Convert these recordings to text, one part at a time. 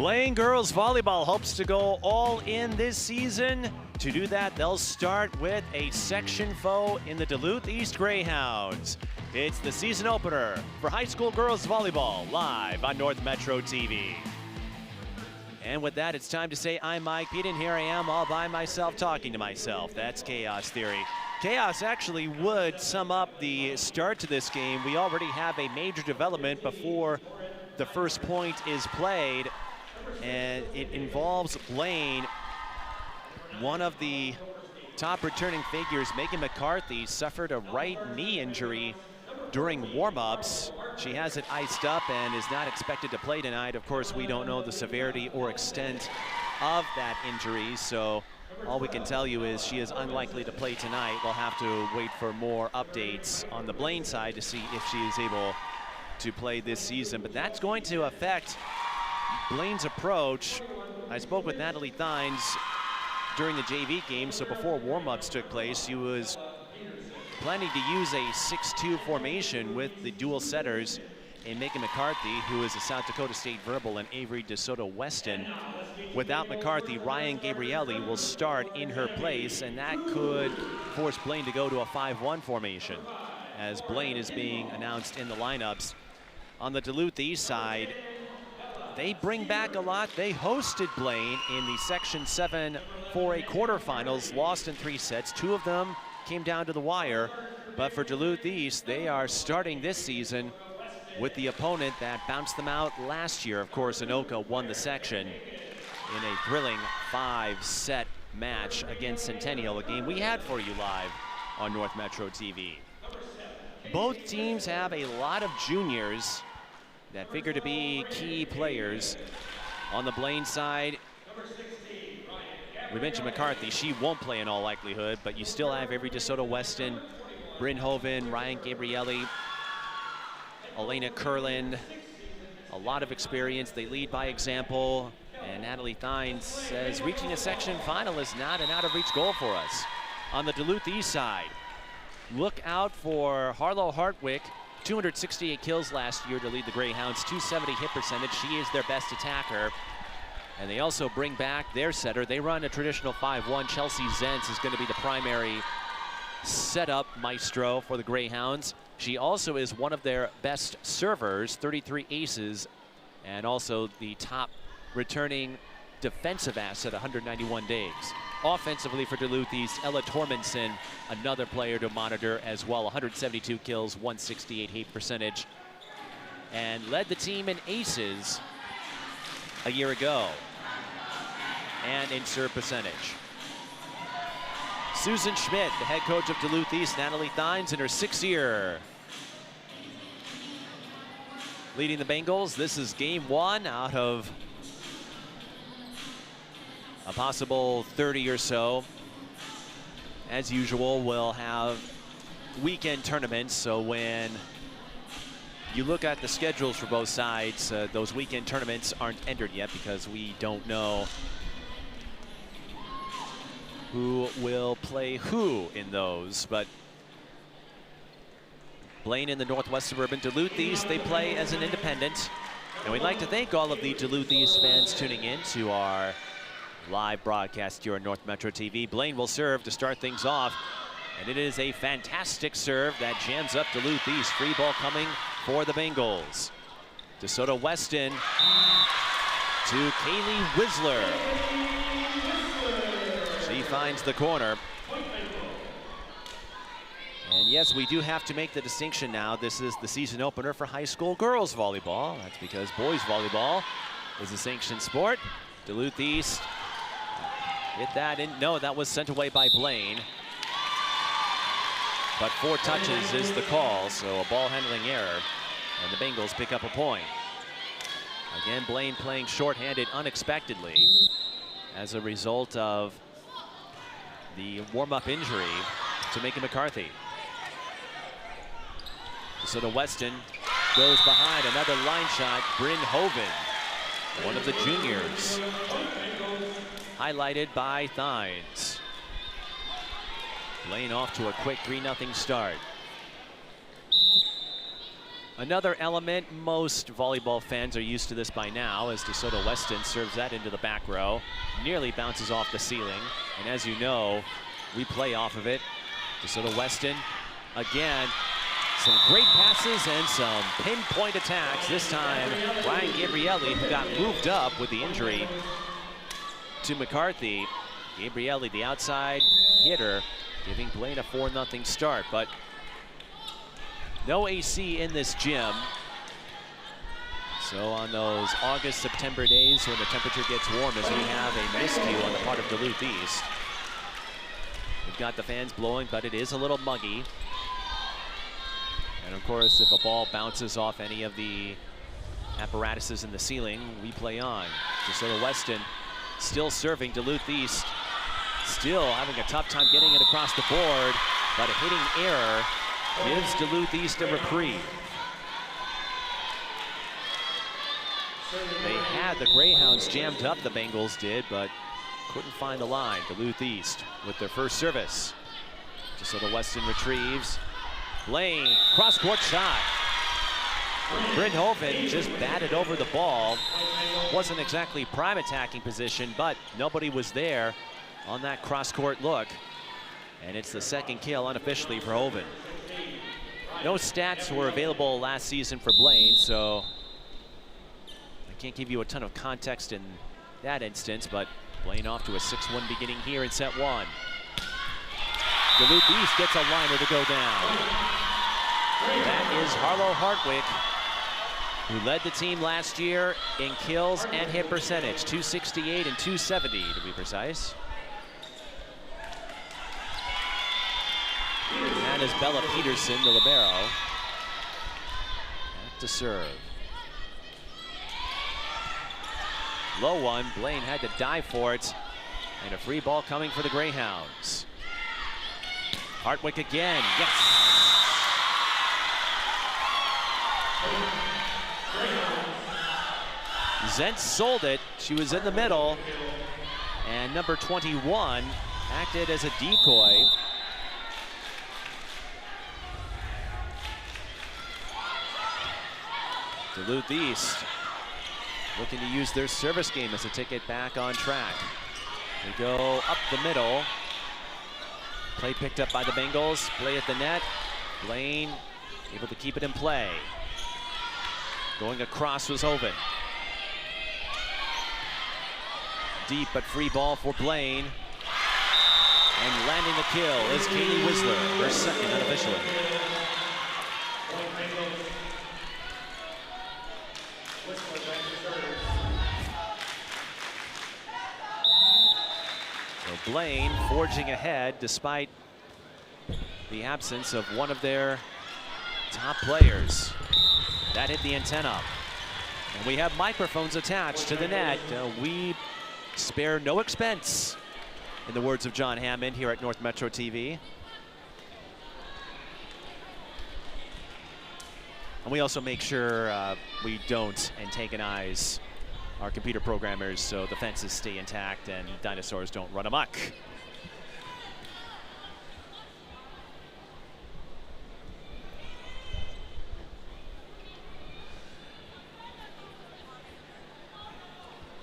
Blaine girls volleyball hopes to go all in this season. To do that, they'll start with a section foe in the Duluth East Greyhounds. It's the season opener for high school girls volleyball, live on North Metro TV. And with that, it's time to say I'm Mike Pete, and here I am all by myself talking to myself. That's Chaos Theory. Chaos actually would sum up the start to this game. We already have a major development before the first point is played, and it involves Blaine. One of the top returning figures, Megan McCarthy, suffered a right knee injury during warm-ups. She has it iced up and is not expected to play tonight. Of course, we don't know the severity or extent of that injury, so all we can tell you is she is unlikely to play tonight. We'll have to wait for more updates on the Blaine side to see if she is able to play this season, but that's going to affect Blaine's approach. I spoke with Natalie Thines during the JV game, so before warm-ups took place, she was planning to use a 6-2 formation with the dual setters in Megan McCarthy, who is a South Dakota State Verbal, and Avery DeSoto Weston. Without McCarthy, Ryan Gabrielli will start in her place, and that could force Blaine to go to a 5-1 formation, as Blaine is being announced in the lineups. On the Duluth East side, they bring back a lot. They hosted Blaine in the Section 7 4A quarterfinals, lost in 3 sets. 2 of them came down to the wire. But for Duluth East, they are starting this season with the opponent that bounced them out last year. Of course, Anoka won the section in a thrilling 5-set match against Centennial, a game we had for you live on North Metro TV. Both teams have a lot of juniors that figure to be key players. On the Blaine side, we mentioned McCarthy. She won't play in all likelihood, but you still have Avery DeSoto Weston, Bryn Hoven, Ryan Gabrielli, Elena Curlin. A lot of experience. They lead by example. And Natalie Thines says reaching a section final is not an out-of-reach goal for us. On the Duluth East side, look out for Harlow Hartwick. 268 kills last year to lead the Greyhounds, 270 hit percentage. She is their best attacker. And they also bring back their setter. They run a traditional 5-1. Chelsea Zentz is going to be the primary setup maestro for the Greyhounds. She also is one of their best servers, 33 aces, and also the top returning defensive asset, 191 days. Offensively for Duluth East, Ella Tormenson, another player to monitor as well. 172 kills, 168 hit percentage, and led the team in aces a year ago and in serve percentage. Susan Schmidt, the head coach of Duluth East, Natalie Thines in her 6th year leading the Bengals. This is game 1 out of a possible 30 or so. As usual, we'll have weekend tournaments, so when you look at the schedules for both sides, those weekend tournaments aren't entered yet because we don't know who will play who in those. But Blaine in the Northwest Suburban, Duluth East, they play as an independent. And we'd like to thank all of the Duluth East fans tuning in to our live broadcast here on North Metro TV. Blaine will serve to start things off, and it is a fantastic serve that jams up Duluth East. Free ball coming for the Bengals. DeSoto Weston to Kaylee Whistler. She finds the corner. And yes, we do have to make the distinction now. This is the season opener for high school girls volleyball. That's because boys volleyball is a sanctioned sport. Duluth East hit that in. No, that was sent away by Blaine. But 4 touches is the call, so a ball handling error. And the Bengals pick up a point. Again, Blaine playing shorthanded unexpectedly as a result of the warm-up injury to Megan McCarthy. So the Weston goes behind, another line shot. Bryn Hoven, one of the juniors, highlighted by Thines. Blaine off to a quick 3-0 start. Another element, most volleyball fans are used to this by now, as DeSoto Weston serves that into the back row. Nearly bounces off the ceiling. And as you know, we play off of it. DeSoto Weston, again, some great passes and some pinpoint attacks. This time, Ryan Gabrielli, who got moved up with the injury to McCarthy. Gabrielli, the outside hitter, giving Blaine a 4-0 start. But no AC in this gym. So on those August, September days when the temperature gets warm, as we have a miscue on the part of Duluth East. We've got the fans blowing, but it is a little muggy. And of course, if a ball bounces off any of the apparatuses in the ceiling, we play on. DeSoto Weston still serving. Duluth East still having a tough time getting it across the board, but a hitting error gives Duluth East a reprieve. They had the Greyhounds jammed up, the Bengals did, but couldn't find the line. Duluth East with their first service. DeSoto Weston retrieves. Blaine, cross-court shot. Bryn Hoven just batted over the ball. Wasn't exactly prime attacking position, but nobody was there on that cross-court look. And it's the second kill unofficially for Hoven. No stats were available last season for Blaine, so I can't give you a ton of context in that instance, but Blaine off to a 6-1 beginning here in set one. Duluth East gets a liner to go down. That is Harlow Hartwick, who led the team last year in kills and hit percentage, 268 and 270 to be precise. And that is Bella Peterson, the libero. Back to serve. Low one, Blaine had to dive for it. And a free ball coming for the Greyhounds. Hartwick again, yes! Zentz sold it, she was in the middle. And number 21 acted as a decoy. Duluth East looking to use their service game as a ticket back on track. They go up the middle. Play picked up by the Bengals. Play at the net. Blaine able to keep it in play. Going across was Hoven. Deep but free ball for Blaine. And landing the kill is Kaylee Whistler, her second unofficially. So Blaine forging ahead despite the absence of one of their top players. That hit the antenna. And we have microphones attached to the net. We spare no expense, in the words of John Hammond here at North Metro TV. And we also make sure we don't antagonize our computer programmers so the fences stay intact and dinosaurs don't run amok.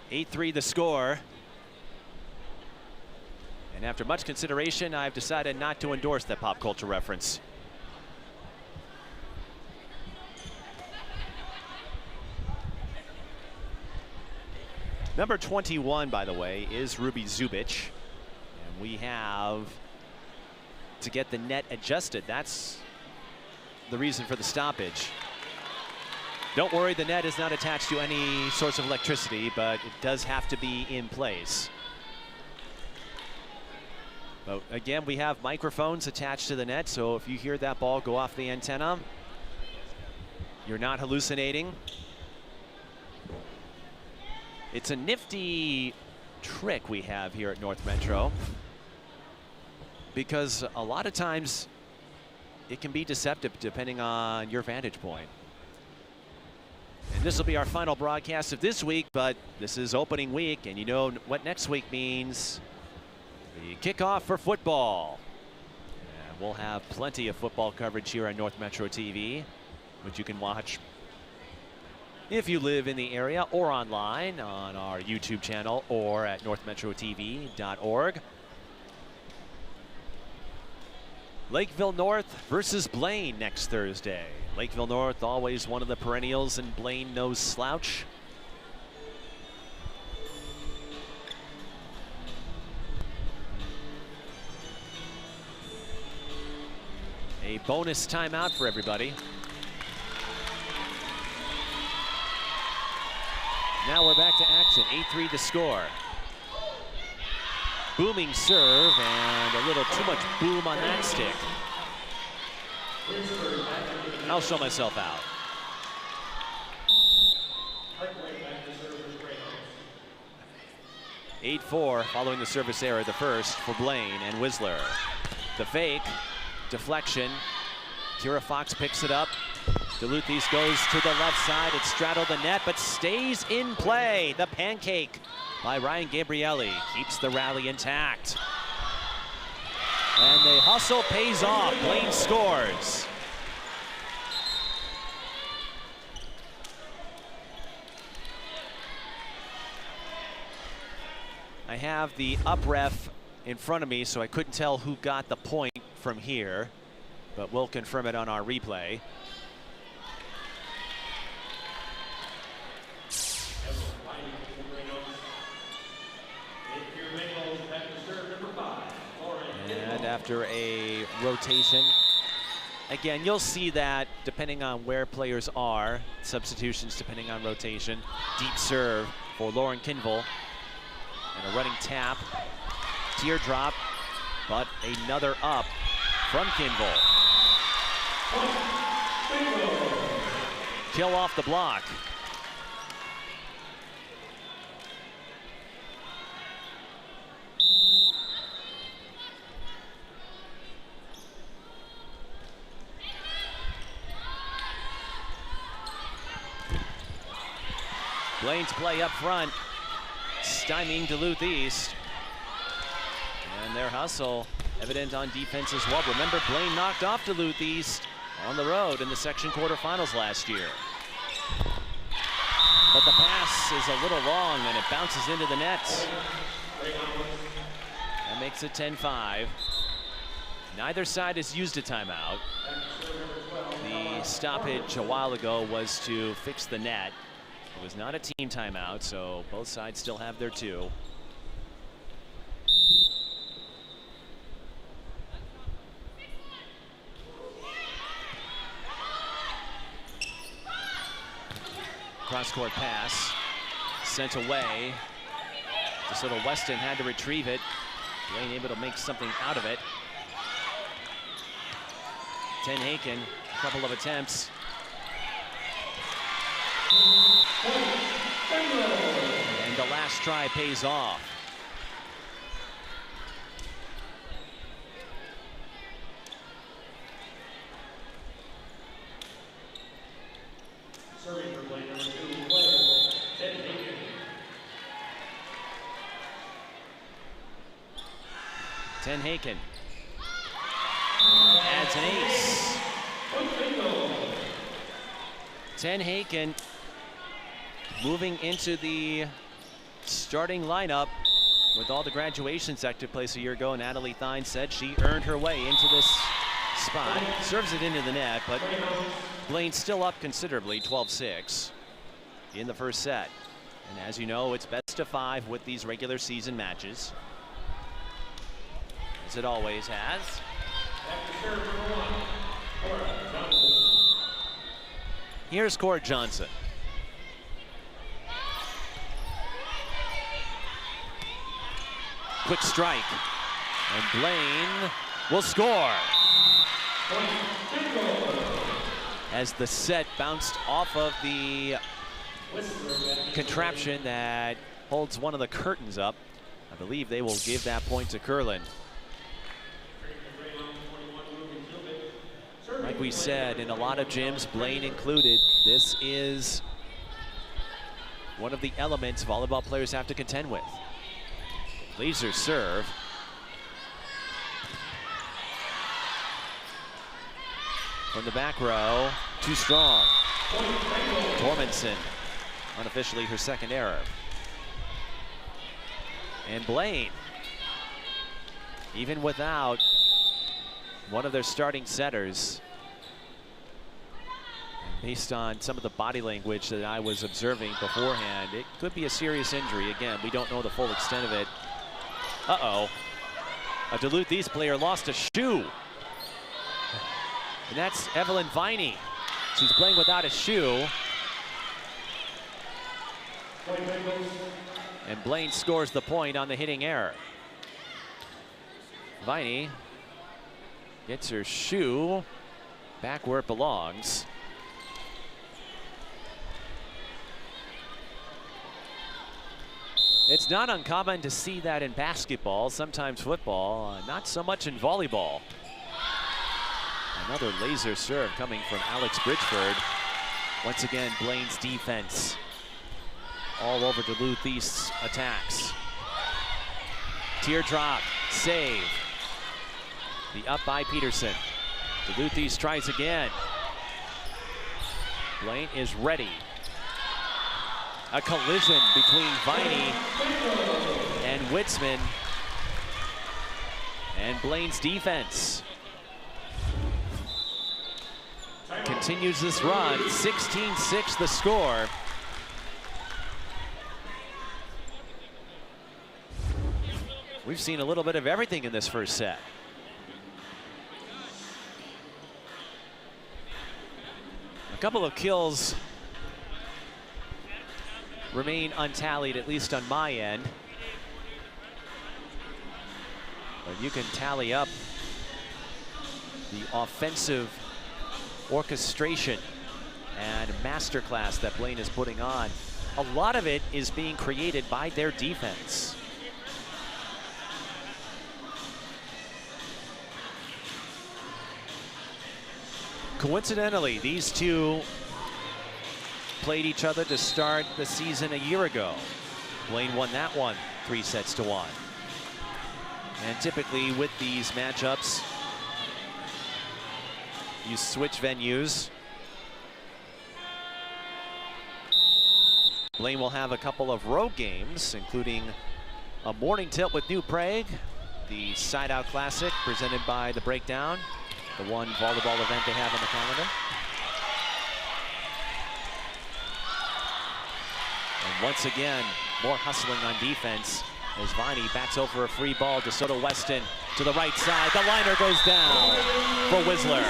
(8-3) the score. And after much consideration, I've decided not to endorse that pop culture reference. Number 21, by the way, is Ruby Zubic. And we have to get the net adjusted. That's the reason for the stoppage. Don't worry, the net is not attached to any source of electricity, but it does have to be in place. But again, we have microphones attached to the net, so if you hear that ball go off the antenna, you're not hallucinating. It's a nifty trick we have here at North Metro, because a lot of times it can be deceptive depending on your vantage point. And this will be our final broadcast of this week, but this is opening week, and you know what next week means. The kickoff for football. And we'll have plenty of football coverage here on North Metro TV. which you can watch if you live in the area or online on our YouTube channel or at northmetrotv.org. Lakeville North versus Blaine next Thursday. Lakeville North, always one of the perennials, and Blaine no slouch. A bonus timeout for everybody. Now we're back to action, 8-3 to score. Booming serve and a little too much boom on that stick. I'll show myself out. (8-4) following the service error, the first for Blaine and Whistler. The fake, deflection. Kira Fox picks it up. Duluth East goes to the left side. It straddled the net, but stays in play. The pancake by Ryan Gabrielli keeps the rally intact. And the hustle pays off. Blaine scores. I have the up ref in front of me, so I couldn't tell who got the point from here, but we'll confirm it on our replay. And after a rotation, again, you'll see that depending on where players are, substitutions depending on rotation. Deep serve for Lauren Kinville. And a running tap, teardrop, but another up from Kinville. Kill off the block. Blaine's play up front, stymieing Duluth East. And their hustle evident on defense as well. Remember, Blaine knocked off Duluth East on the road in the section quarterfinals last year. But the pass is a little long and it bounces into the net. That makes it 10-5. Neither side has used a timeout. The stoppage a while ago was to fix the net. It was not a team timeout, so both sides still have their two. Cross-court pass, sent away. This little Weston had to retrieve it. Blaine able to make something out of it. Ten Haken, a couple of attempts. And the last try pays off. Serving for Blaine, number 2 player, Ten Haken. Ten Haken adds an ace. Ten Haken moving into the starting lineup with all the graduations that took place a year ago. Natalie Thine said she earned her way into this spot. Serves it into the net, but Blaine still up considerably, 12-6 in the first set. And as you know, it's best of 5 with these regular season matches, as it always has. Here's Court Johnson. Quick strike, and Blaine will score. As the set bounced off of the contraption that holds one of the curtains up, I believe they will give that point to Curlin. Like we said, in a lot of gyms, Blaine included, this is one of the elements volleyball players have to contend with. Laser serve. From the back row, Too strong. Tormenson, unofficially her second error. And Blaine, even without one of their starting setters, based on some of the body language that I was observing beforehand, it could be a serious injury. Again, we don't know the full extent of it. Uh-oh. A Duluth East player lost a shoe. And that's Evelyn Viney. She's playing without a shoe. And Blaine scores the point on the hitting error. Viney gets her shoe back where it belongs. It's not uncommon to see that in basketball, sometimes football, not so much in volleyball. Another laser serve coming from Alex Bridgeford. Once again, Blaine's defense all over Duluth East's attacks. Teardrop, save. The up by Peterson. Duluth East tries again. Blaine is ready. A collision between Viney and Witzman. And Blaine's defense continues this run. 16-6 the score. We've seen a little bit of everything in this first set. A couple of kills remain untallied, at least on my end. But you can tally up the offensive orchestration and masterclass that Blaine is putting on. A lot of it is being created by their defense. Coincidentally, these two played each other to start the season a year ago. Blaine won that one 3-1. And typically with these matchups, you switch venues. Blaine will have a couple of road games, including a morning tilt with New Prague, the Side Out Classic presented by The Breakdown, the one volleyball event they have on the calendar. And once again, more hustling on defense as Viney bats over a free ball. DeSoto Weston to the right side. The liner goes down for Whistler.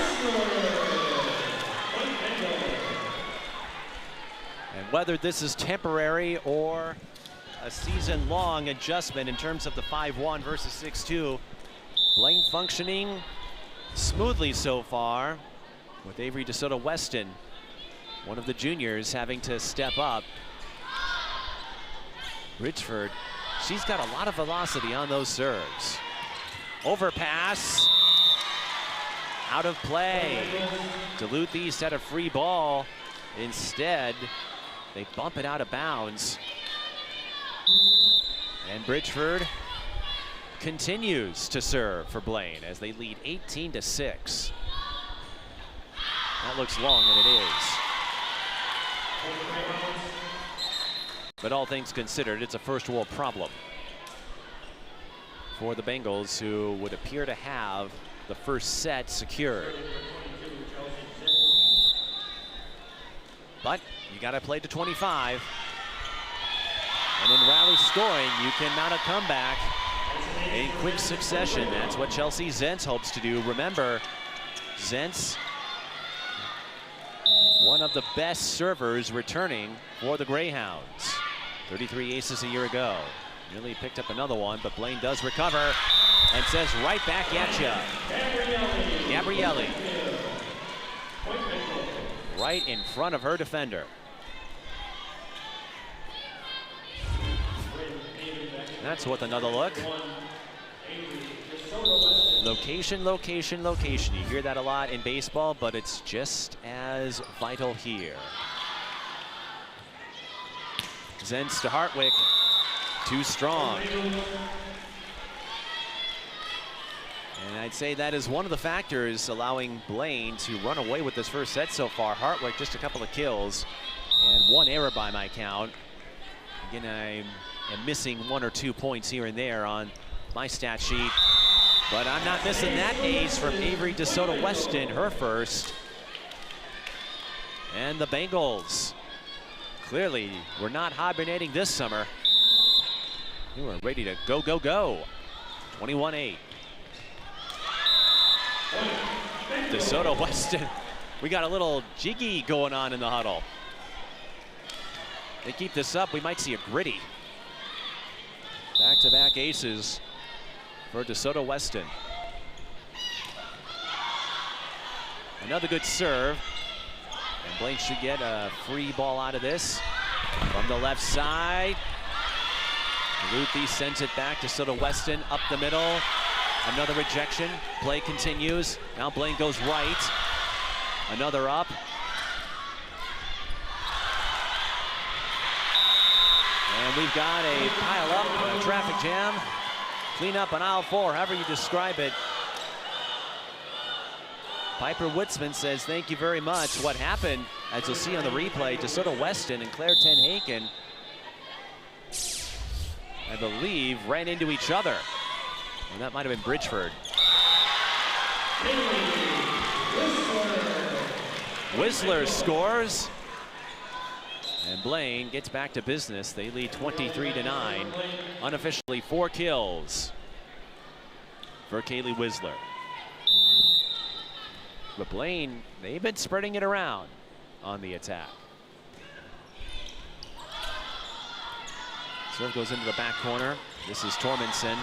And whether this is temporary or a season-long adjustment in terms of the 5-1 versus 6-2, Blaine functioning smoothly so far, with Avery DeSoto Weston, one of the juniors, having to step up. Bridgeford, she's got a lot of velocity on those serves. Overpass, out of play. Duluth East had a free ball. Instead, they bump it out of bounds. And Bridgeford continues to serve for Blaine as they lead 18-6. That looks long, and it is. But all things considered, it's a first world problem for the Bengals, who would appear to have the first set secured. But you got to play to 25. And in rally scoring, you can mount a comeback in quick succession. That's what Chelsea Zentz hopes to do. Remember, Zentz, one of the best servers returning for the Greyhounds. 33 aces a year ago. Nearly picked up another one, but Blaine does recover and says right back at ya. Gabrielli. Right in front of her defender. That's with another look. Location, location, location. You hear that a lot in baseball, but it's just as vital here. Zentz to Hartwick. Too strong. And I'd say that is one of the factors allowing Blaine to run away with this first set so far. Hartwick just a couple of kills and one error by my count. Again, I am missing 1 or 2 points here and there on my stat sheet. But I'm not missing that ace from Avery DeSoto Weston, her first. And the Bengals clearly were not hibernating this summer. They were ready to go, go, go. 21-8. DeSoto Weston. We got a little jiggy going on in the huddle. They keep this up, we might see a gritty. Back-to-back aces for DeSoto Weston. Another good serve. And Blaine should get a free ball out of this. From the left side. Duluth sends it back to DeSoto Weston up the middle. Another rejection. Play continues. Now Blaine goes right. Another up. And we've got a pile up, a traffic jam. Clean up on aisle 4, however you describe it. Piper Woodsman says, thank you very much. What happened, as you'll see on the replay, DeSoto Weston and Claire Tenhaken, I believe, ran into each other. And that might have been Bridgeford. Whistler scores. And Blaine gets back to business. They lead 23-9. Unofficially 4 kills for Kaylee Whistler. But Blaine, they've been spreading it around on the attack. Serve goes into the back corner. This is Tormenson.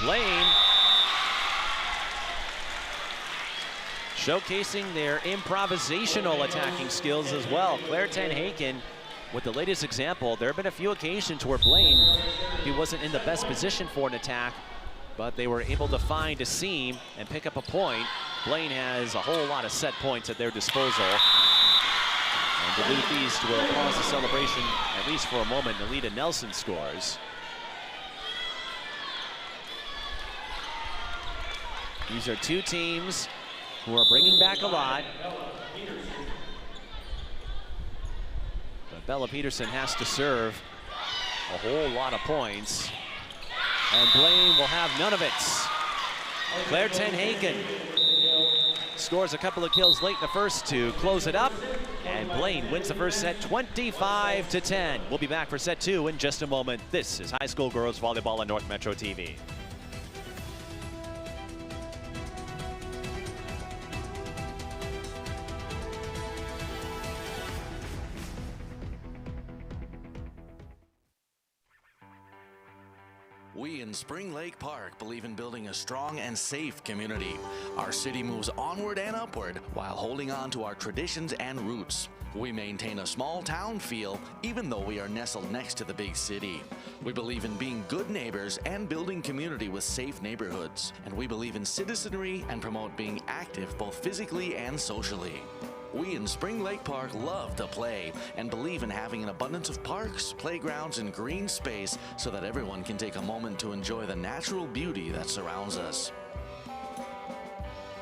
Blaine showcasing their improvisational attacking skills as well. Claire Tenhaken with the latest example. There have been a few occasions where Blaine, he wasn't in the best position for an attack, but they were able to find a seam and pick up a point. Blaine has a whole lot of set points at their disposal. And Duluth East will pause the celebration, at least for a moment. Alita Nelson scores. These are two teams who are bringing back a lot. But Bella Peterson has to serve a whole lot of points. And Blaine will have none of it. Claire Tenhaken scores a couple of kills late in the first to close it up. And Blaine wins the first set 25-10. We'll be back for set 2 in just a moment. This is High School Girls Volleyball on North Metro TV. We in Spring Lake Park believe in building a strong and safe community. Our city moves onward and upward while holding on to our traditions and roots. We maintain a small town feel even though we are nestled next to the big city. We believe in being good neighbors and building community with safe neighborhoods. And we believe in citizenry and promote being active both physically and socially. We in Spring Lake Park love to play and believe in having an abundance of parks, playgrounds, and green space so that everyone can take a moment to enjoy the natural beauty that surrounds us.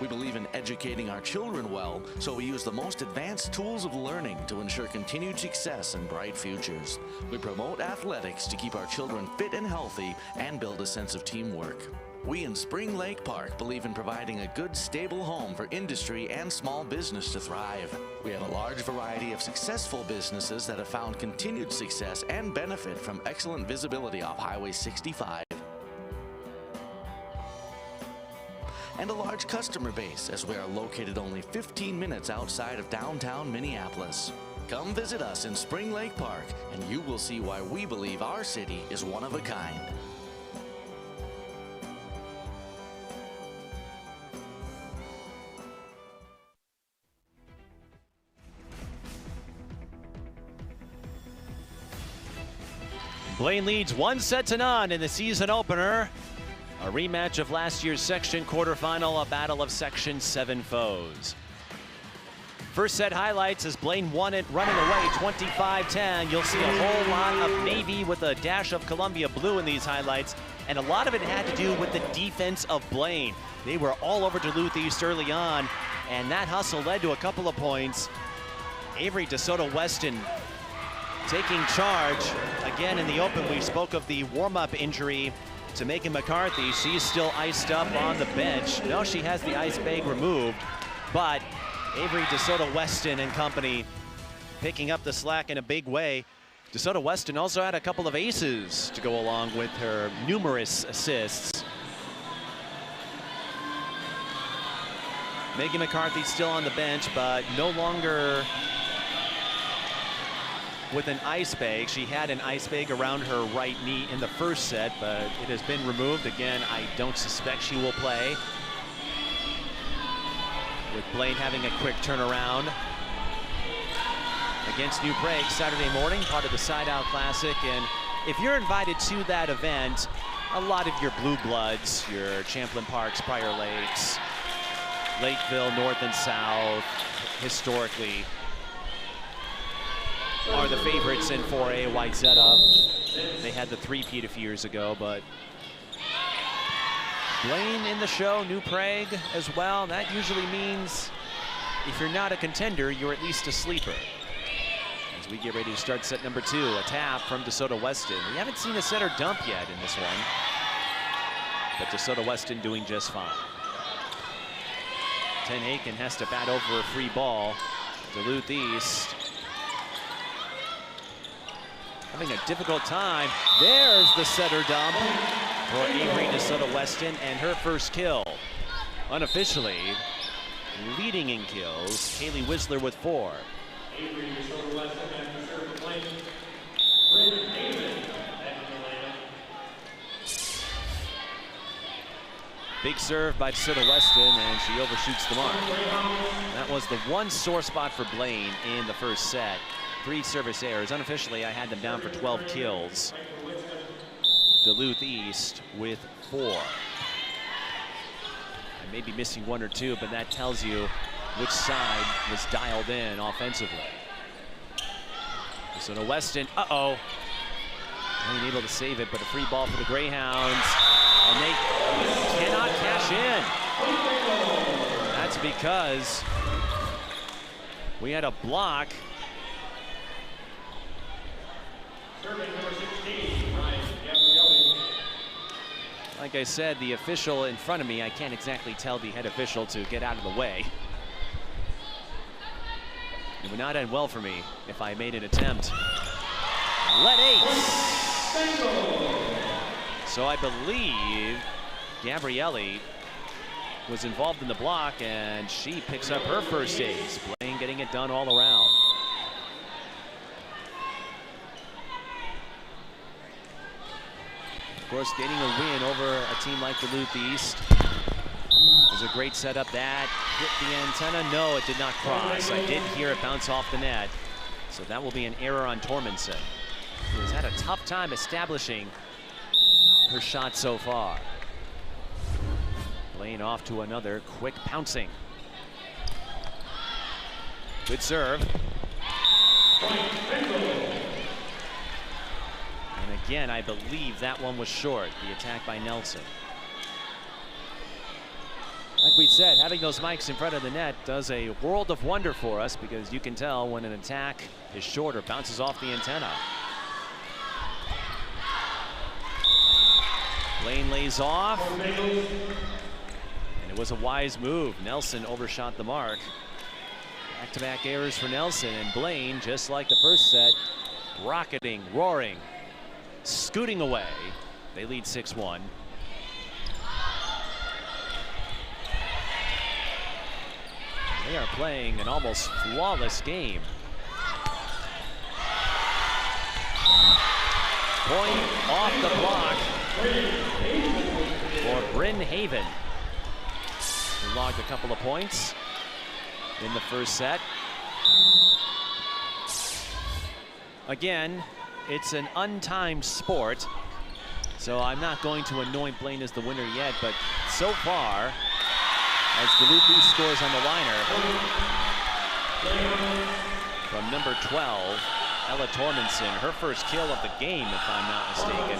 We believe in educating our children well, so we use the most advanced tools of learning to ensure continued success and bright futures. We promote athletics to keep our children fit and healthy and build a sense of teamwork. We in Spring Lake Park believe in providing a good, stable home for industry and small business to thrive. We have a large variety of successful businesses that have found continued success and benefit from excellent visibility off Highway 65. And a large customer base, as we are located only 15 minutes outside of downtown Minneapolis. Come visit us in Spring Lake Park, and you will see why we believe our city is one of a kind. Blaine leads 1-0 in the season opener. A rematch of last year's section quarterfinal, a battle of Section 7 foes. First set highlights as Blaine won it running away 25-10. You'll see a whole lot of navy with a dash of Columbia blue in these highlights, and a lot of it had to do with the defense of Blaine. They were all over Duluth East early on, and that hustle led to a couple of points. Avery DeSoto Weston taking charge. Again, in the open, we spoke of the warm-up injury to Megan McCarthy. She's still iced up on the bench. No, she has the ice bag removed, but Avery DeSoto Weston and company picking up the slack in a big way. DeSoto Weston also had a couple of aces to go along with her numerous assists. Megan McCarthy still on the bench, but no longer with an ice bag. She had an ice bag around her right knee in the first set, but it has been removed. Again, I don't suspect she will play. With Blaine having a quick turnaround against New Prague Saturday morning, part of the Side Out Classic. And if you're invited to that event, a lot of your blue bloods, your Champlain Parks, Prior Lakes, Lakeville, North and South, historically, are the favorites in 4A Wayzata. They had the three-peat a few years ago, but Blaine in the show, New Prague as well. That usually means if you're not a contender, you're at least a sleeper. As we get ready to start set number 2, a tap from DeSoto Weston. We haven't seen a setter dump yet in this one, but DeSoto Weston doing just fine. Ten Haken has to bat over a free ball. Duluth East having a difficult time. There's the setter dump for Avery DeSoto Weston, and her first kill. Unofficially, leading in kills, Kaylee Whistler with 4. Avery DeSoto Weston after serve Blaine. Brendan Haven back in the lineup. Big serve by DeSoto Weston, and she overshoots the mark. That was the one sore spot for Blaine in the first set. 3 service errors. Unofficially, I had them down for 12 kills. Duluth East with 4. I may be missing 1 or 2, but that tells you which side was dialed in offensively. DeSoto Weston, unable to save it, but a free ball for the Greyhounds, and they cannot cash in. That's because we had a block. Serving number 16, Ryan Gabrielli. Like I said, the official in front of me, I can't exactly tell the head official to get out of the way. It would not end well for me if I made an attempt. Let ace. So I believe Gabrielli was involved in the block, and she picks up her first ace. Blaine getting it done all around. Of course, getting a win over a team like Duluth East is a great setup. That hit the antenna. No, it did not cross. I did hear it bounce off the net. So that will be an error on Tormenson, who has had a tough time establishing her shot so far. Blaine off to another quick pouncing. Good serve. And again, I believe that one was short, the attack by Nelson. Like we said, having those mics in front of the net does a world of wonder for us, because you can tell when an attack is short or bounces off the antenna. Blaine lays off, and it was a wise move. Nelson overshot the mark. Back-to-back errors for Nelson, and Blaine, just like the first set, rocketing, roaring, scooting away. They lead 6-1. They are playing an almost flawless game. Point off the block for Bryn Haven, who logged a couple of points in the first set. Again, it's an untimed sport, so I'm not going to anoint Blaine as the winner yet, but so far, as Duluth East scores on the liner, From number 12, Ella Tormenson, her first kill of the game, if I'm not mistaken.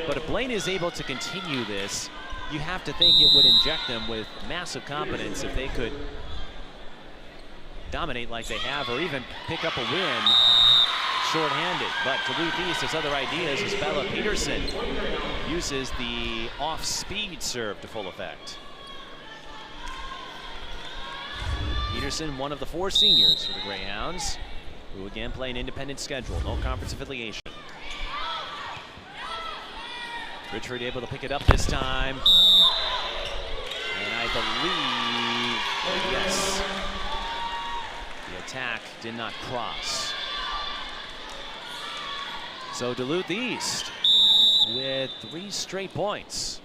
But if Blaine is able to continue this, you have to think it would inject them with massive confidence if they could dominate like they have, or even pick up a win shorthanded. But Duluth East has other ideas as Bella Peterson uses the off-speed serve to full effect. Peterson, one of the 4 seniors for the Greyhounds, who again play an independent schedule, no conference affiliation. Richard able to pick it up this time. And I believe, yes, the attack did not cross. So Duluth East with 3 straight points.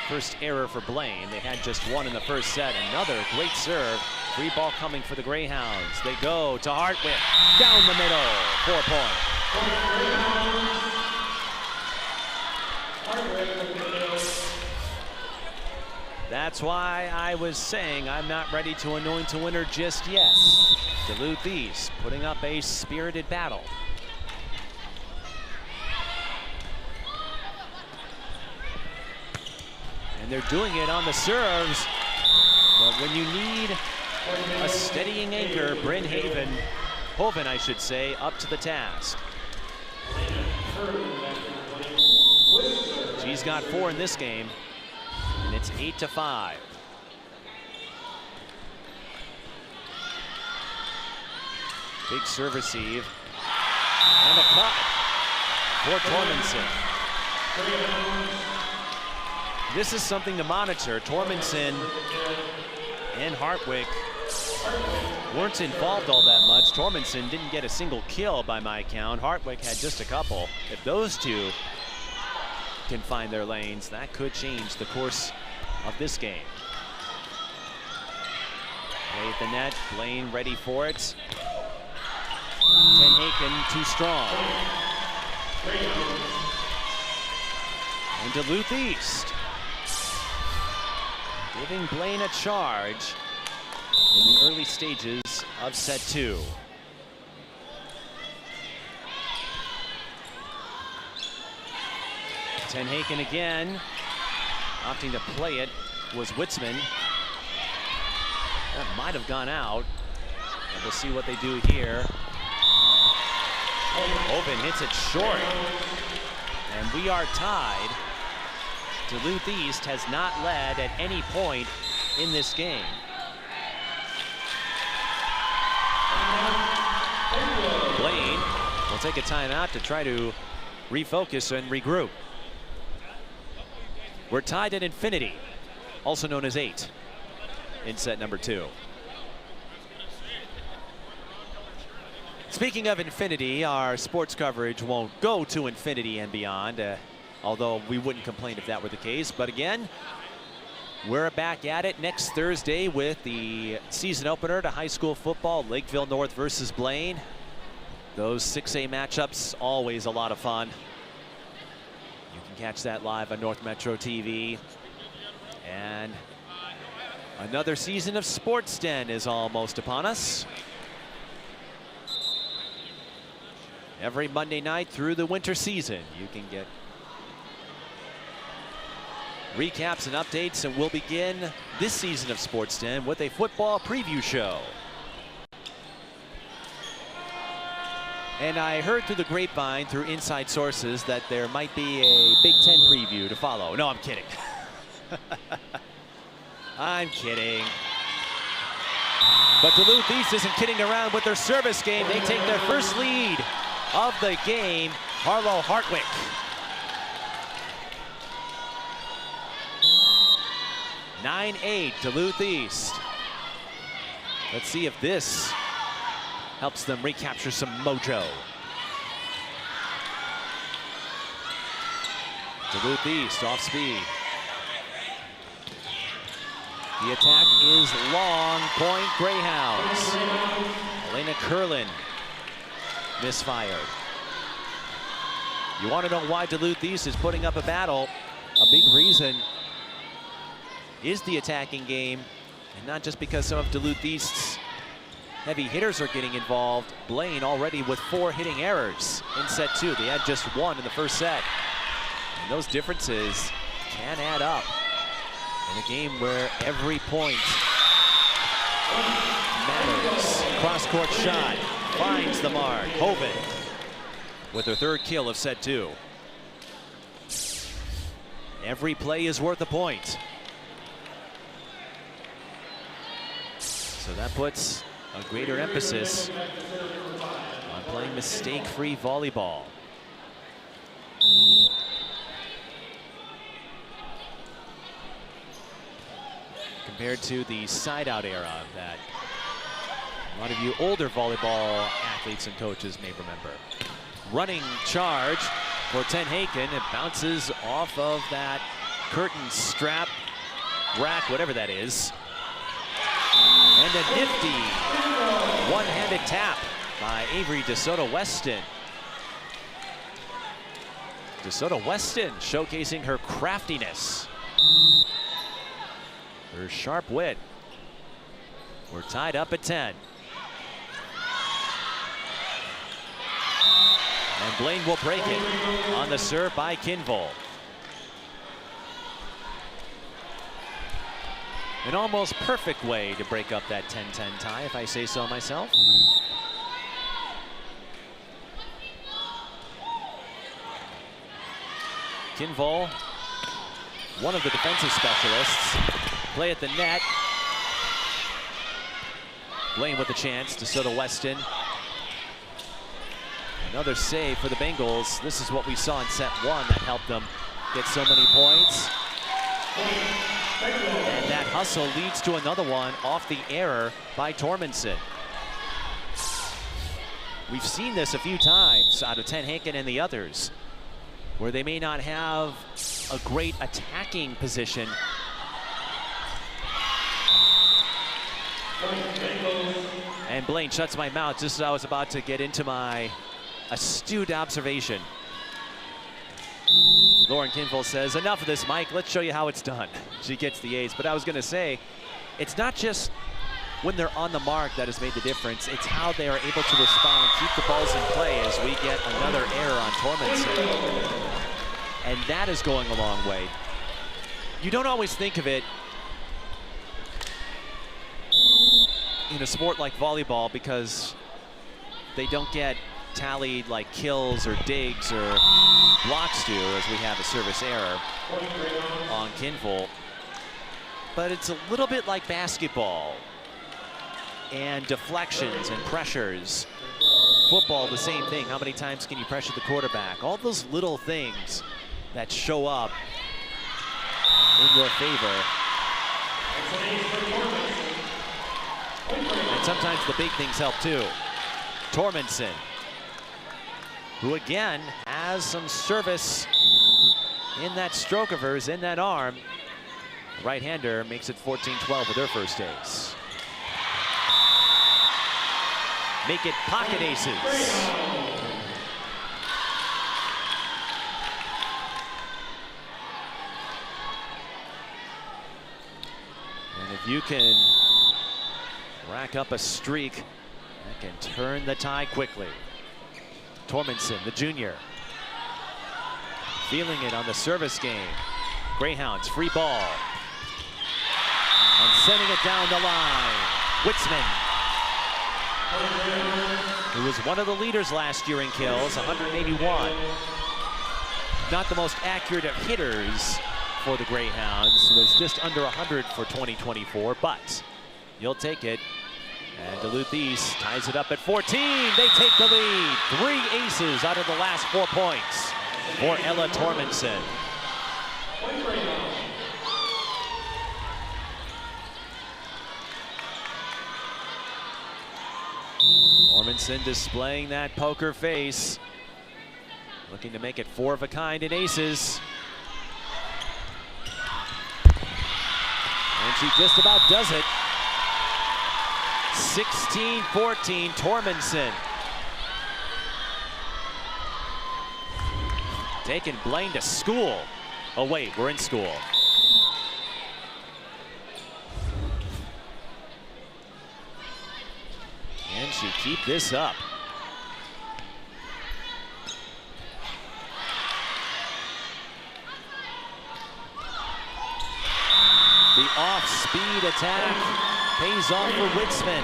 First error for Blaine. They had just 1 in the first set. Another great serve. Free ball coming for the Greyhounds. They go to Hartwick. Down the middle. 4 point. That's why I was saying I'm not ready to anoint a winner just yet. Duluth East putting up a spirited battle. And they're doing it on the serves. But when you need a steadying anchor, Bryn Hoven, I should say, up to the task. She's got 4 in this game, and it's 8-5. Big serve receive. And a cut for Tormenson. This is something to monitor. Tormenson and Hartwick weren't involved all that much. Tormenson didn't get a single kill by my count. Hartwick had just a couple. If those two can find their lanes, that could change the course of this game. Play at the net, Blaine ready for it. Tenhaken too strong. And Duluth East giving Blaine a charge in the early stages of set 2. Tenhaken again, opting to play it was Witzman. That might have gone out. And we'll see what they do here. Hoven hits it short. And we are tied. Duluth East has not led at any point in this game. Blaine will take a timeout to try to refocus and regroup. We're tied at infinity, also known as 8, in set number 2. Speaking of infinity, our sports coverage won't go to infinity and beyond, although we wouldn't complain if that were the case. But again, we're back at it next Thursday with the season opener to high school football, Lakeville North versus Blaine. Those 6A matchups, always a lot of fun. You can catch that live on North Metro TV. And another season of Sports Den is almost upon us. Every Monday night through the winter season, you can get recaps and updates, and we'll begin this season of Sports Den with a football preview show. And I heard through the grapevine, through inside sources, that there might be a Big Ten preview to follow. No, I'm kidding. I'm kidding. But Duluth East isn't kidding around with their service game. They take their first lead of the game. Harlow Hartwick. (9-8) Duluth East. Let's see if this helps them recapture some mojo. Duluth East off speed. The attack is long point Greyhounds. Elena Curlin misfired. You want to know why Duluth East is putting up a battle? A big reason is the attacking game. And not just because some of Duluth East's heavy hitters are getting involved. Blaine already with 4 hitting errors in set 2. They had just 1 in the first set. And those differences can add up in a game where every point matters. Cross-court shot finds the mark. Hoven with her 3rd kill of set 2. Every play is worth a point. So that puts a greater emphasis on playing mistake-free volleyball. Compared to the side-out era that a lot of you older volleyball athletes and coaches may remember. Running charge for Ten Haken. It bounces off of that curtain strap, rack, whatever that is. And a nifty one-handed tap by Avery DeSoto Weston. DeSoto Weston showcasing her craftiness, her sharp wit. We're tied up at 10. And Blaine will break it on the serve by Kinvol. An almost perfect way to break up that 10-10 tie, if I say so myself. Kinvol, one of the defensive specialists, play at the net. Blaine with a chance. DeSoto Weston. Another save for the Bengals. This is what we saw in set 1 that helped them get so many points. And that hustle leads to another one off the error by Tormenson. We've seen this a few times out of Ten Haken and the others, where they may not have a great attacking position. And Blaine shuts my mouth just as I was about to get into my astute observation. Lauren Kinvol says, enough of this, Mike. Let's show you how it's done. She gets the ace. But I was going to say, it's not just when they're on the mark that has made the difference. It's how they are able to respond, keep the balls in play as we get another error on Tormenson. And that is going a long way. You don't always think of it in a sport like volleyball because they don't get tallied like kills or digs or blocks do, as we have a service error on Kinvol. But it's a little bit like basketball and deflections and pressures. Football, the same thing. How many times can you pressure the quarterback? All those little things that show up in your favor. And sometimes the big things help too. Tormenson, who again has some service in that stroke of hers, in that arm. Right-hander makes it 14-12 with her first ace. Make it pocket aces. And if you can rack up a streak, that can turn the tide quickly. Tormenson, the junior, feeling it on the service game. Greyhounds, free ball. And sending it down the line. Witzman, who was one of the leaders last year in kills, 181. Not the most accurate of hitters for the Greyhounds, was just under 100 for 2024, but you'll take it. And Duluth East ties it up at 14. They take the lead. 3 aces out of the last 4 points for Ella Tormenson. Tormenson displaying that poker face, looking to make it 4 of a kind in aces. And she just about does it. 16-14, Tormenson. Taking Blaine to school. Oh wait, we're in school. Can she keep this up? The off-speed attack pays off for Witzman.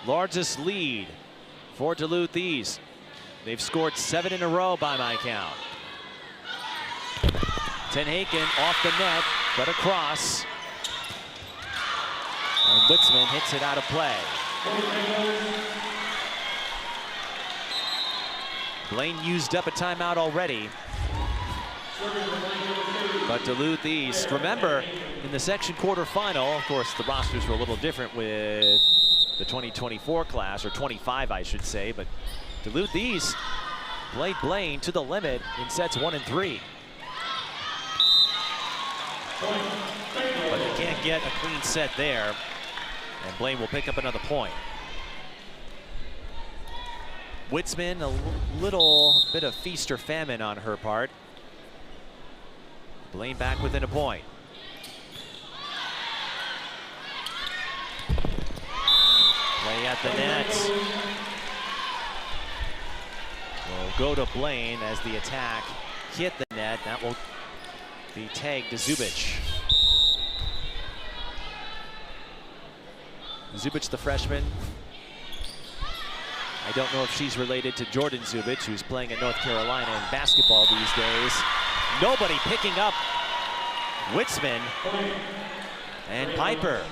Largest lead for Duluth East. They've scored 7 in a row by my count. Tenhaken off the net, but across. And Witzman hits it out of play. Blaine used up a timeout already. But Duluth East, remember, in the section quarterfinal, of course, the rosters were a little different with the 2024 class, or 25, I should say, but Duluth East played Blaine to the limit in sets 1 and 3. But they can't get a clean set there, and Blaine will pick up another point. Witzman, a little bit of feast or famine on her part. Blaine back within a point. Play at the net. Will go to Blaine as the attack hit the net. That will be tagged to Zubic. Zubic, the freshman. I don't know if she's related to Jordan Zubic, who's playing at North Carolina in basketball these days. Nobody picking up Witzman. And Piper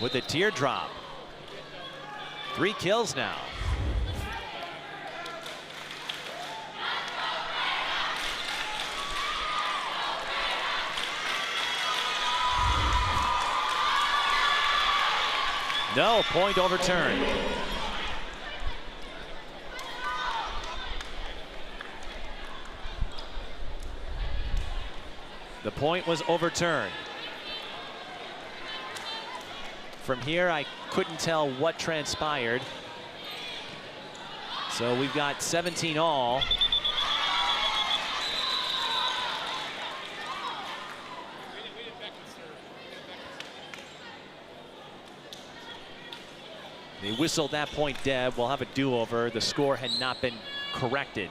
with a teardrop. 3 kills now. No, point overturned. The point was overturned. From here, I couldn't tell what transpired. So we've got 17 all. They whistled that point dead. We'll have a do-over. The score had not been corrected.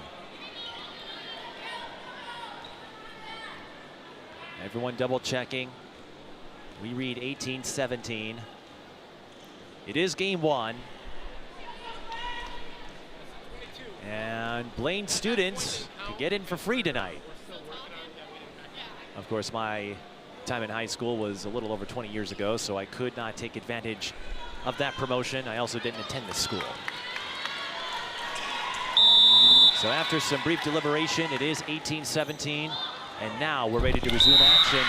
Everyone double checking. We read 18-17. It is game 1. And Blaine students could get in for free tonight. Of course, my time in high school was a little over 20 years ago, so I could not take advantage of that promotion. I also didn't attend this school. So after some brief deliberation, it is 18-17. And now we're ready to resume action.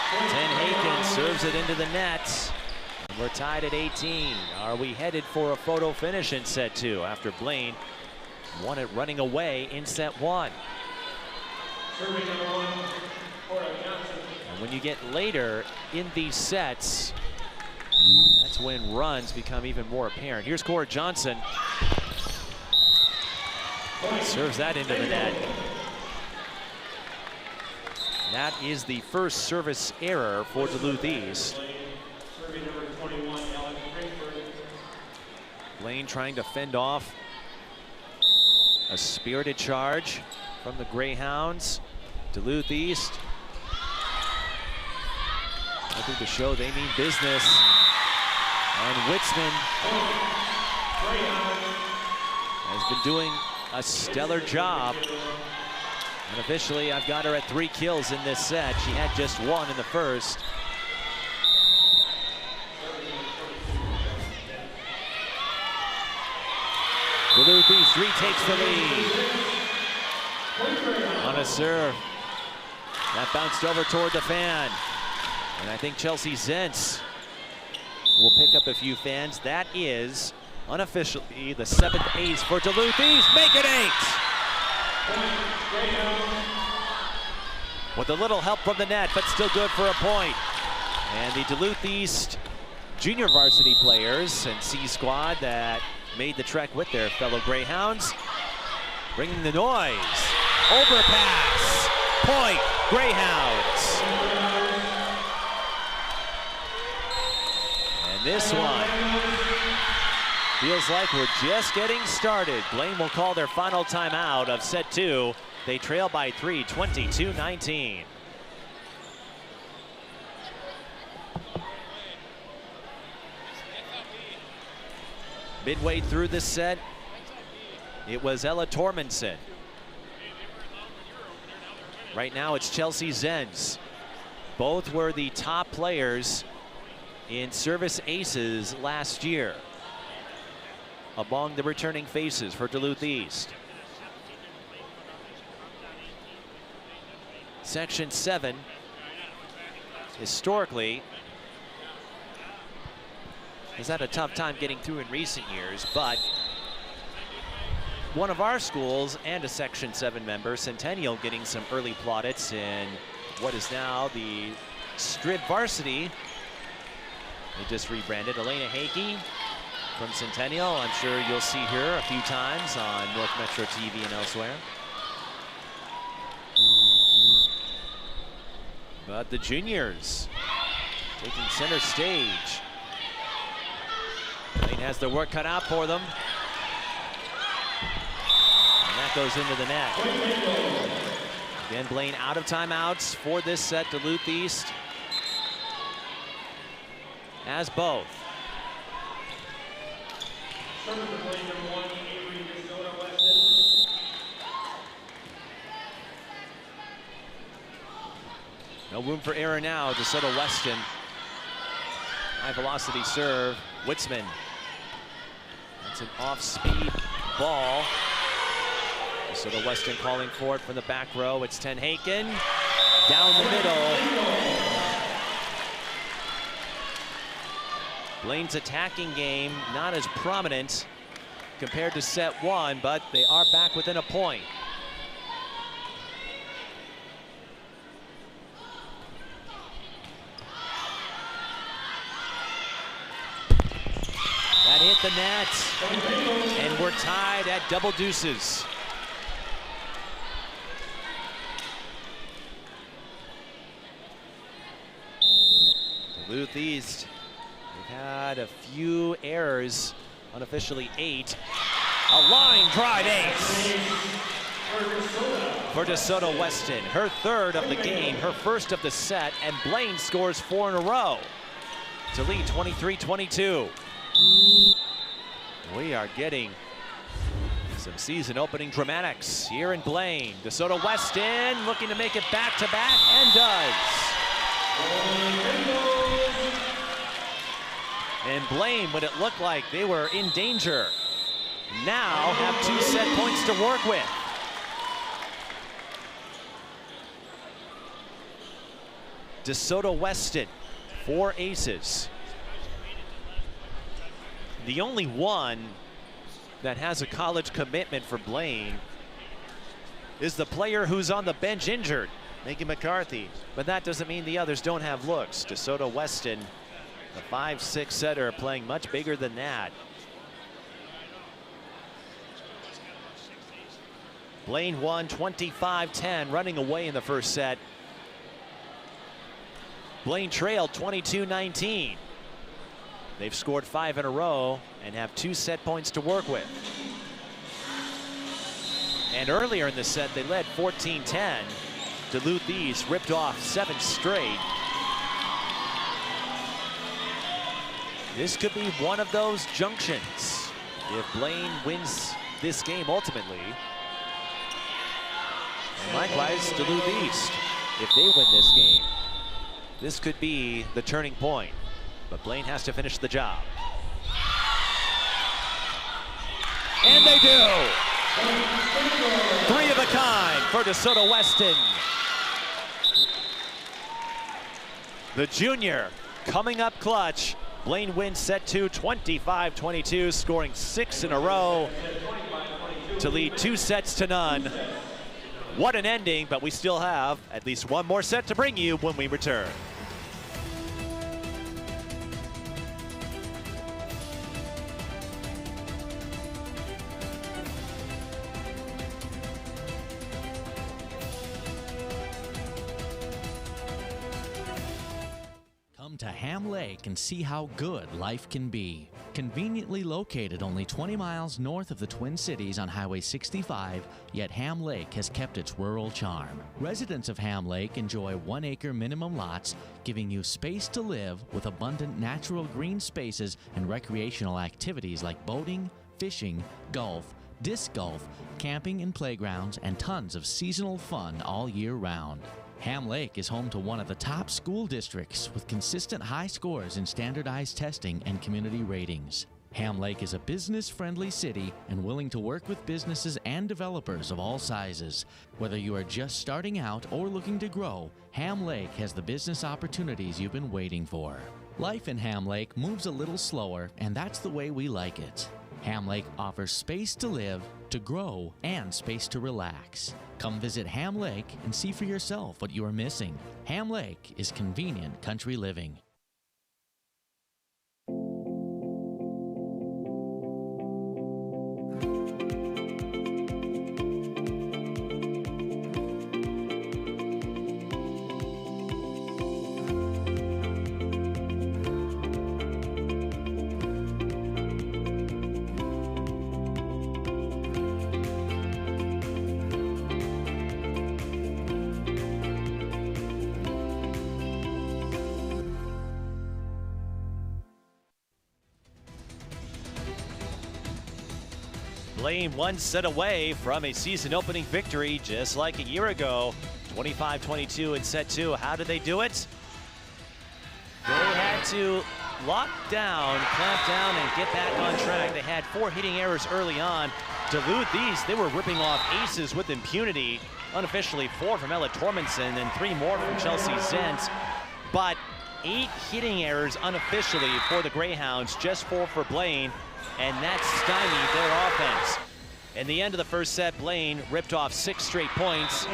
Tenhaken serves it into the net. And we're tied at 18. Are we headed for a photo finish in set 2 after Blaine won it running away in set 1? And when you get later in these sets, that's when runs become even more apparent. Here's Cora Johnson. Serves that into the net. That is the first service error for Duluth East. Blaine trying to fend off a spirited charge from the Greyhounds. Duluth East looking to show they mean business. And Witzman has been doing a stellar job. And officially, I've got her at 3 kills in this set. She had just 1 in the first. Duluth East retakes the lead. On a serve. That bounced over toward the fan. And I think Chelsea Zentz will pick up a few fans. That is unofficially the 7th ace for Duluth East. Make it 8. With a little help from the net, but still good for a point. And the Duluth East junior varsity players and C squad that made the trek with their fellow Greyhounds, bringing the noise Overpass. Point, Greyhounds. And this one feels like we're just getting started. Blaine will call their final timeout of set 2. They trail by 3, 22-19. Midway through this set, it was Ella Tormenson. Right now it's Chelsea Zenz. Both were the top players in service aces last year among the returning faces for Duluth East. Section 7, historically, has had a tough time getting through in recent years, but one of our schools and a Section 7 member, Centennial, getting some early plaudits in what is now the Strib Varsity. They just rebranded. Elena Hakey from Centennial. I'm sure you'll see her a few times on North Metro TV and elsewhere. But the juniors taking center stage. Blaine has their work cut out for them. And that goes into the net. Again, Blaine out of timeouts for this set. Duluth East has both. No room for error now. DeSoto Weston. High velocity serve. Witzman. That's an off-speed ball. DeSoto Weston calling for it from the back row. It's Ten Haken. Down the middle. Blaine's attacking game not as prominent compared to set 1, but they are back within a point. That hit the net, and we're tied at double deuces. Duluth East, they've had a few errors, unofficially 8. A line drive ace for DeSoto Weston. Her third of the game, her first of the set, and Blaine scores 4 in a row to lead 23-22. We are getting some season opening dramatics here in Blaine. DeSoto Weston looking to make it back-to-back, and does. And Blaine, when it looked like they were in danger, now have 2 set points to work with. DeSoto Weston, 4 aces. The only one that has a college commitment for Blaine is the player who's on the bench injured, Megan McCarthy. But that doesn't mean the others don't have looks. DeSoto Weston, the 5'6" setter, playing much bigger than that. Blaine won 25-10, running away in the first set. Blaine trailed 22-19. They've scored 5 in a row and have 2 set points to work with. And earlier in the set, they led 14-10. Duluth East ripped off 7 straight. This could be one of those junctions if Blaine wins this game ultimately. And likewise, Duluth East, if they win this game, this could be the turning point. But Blaine has to finish the job. And they do! 3 of a kind for DeSoto Weston. The junior coming up clutch. Blaine wins set 2, 25-22, scoring 6 in a row to lead 2 sets to none. What an ending, but we still have at least one more set to bring you when we return. Ham Lake and see how good life can be. Conveniently located only 20 miles north of the Twin Cities on Highway 65, yet Ham Lake has kept its rural charm. Residents of Ham Lake enjoy 1-acre minimum lots, giving you space to live with abundant natural green spaces and recreational activities like boating, fishing, golf, disc golf, camping and playgrounds, and tons of seasonal fun all year round. Ham Lake is home to one of the top school districts with consistent high scores in standardized testing and community ratings. Ham Lake is a business-friendly city and willing to work with businesses and developers of all sizes. Whether you are just starting out or looking to grow, Ham Lake has the business opportunities you've been waiting for. Life in Ham Lake moves a little slower, and that's the way we like it. Ham Lake offers space to live, to grow, and space to relax. Come visit Ham Lake and see for yourself what you are missing. Ham Lake is convenient country living. Blaine one set away from a season-opening victory just like a year ago. 25-22 in set 2. How did they do it? They had to lock down, clamp down, and get back on track. They had 4 hitting errors early on. Duluth, they were ripping off aces with impunity. Unofficially 4 from Ella Tormenson and 3 more from Chelsea Zent. But 8 hitting errors unofficially for the Greyhounds, just 4 for Blaine. And that stymied their offense. In the end of the first set, Blaine ripped off 6 straight points,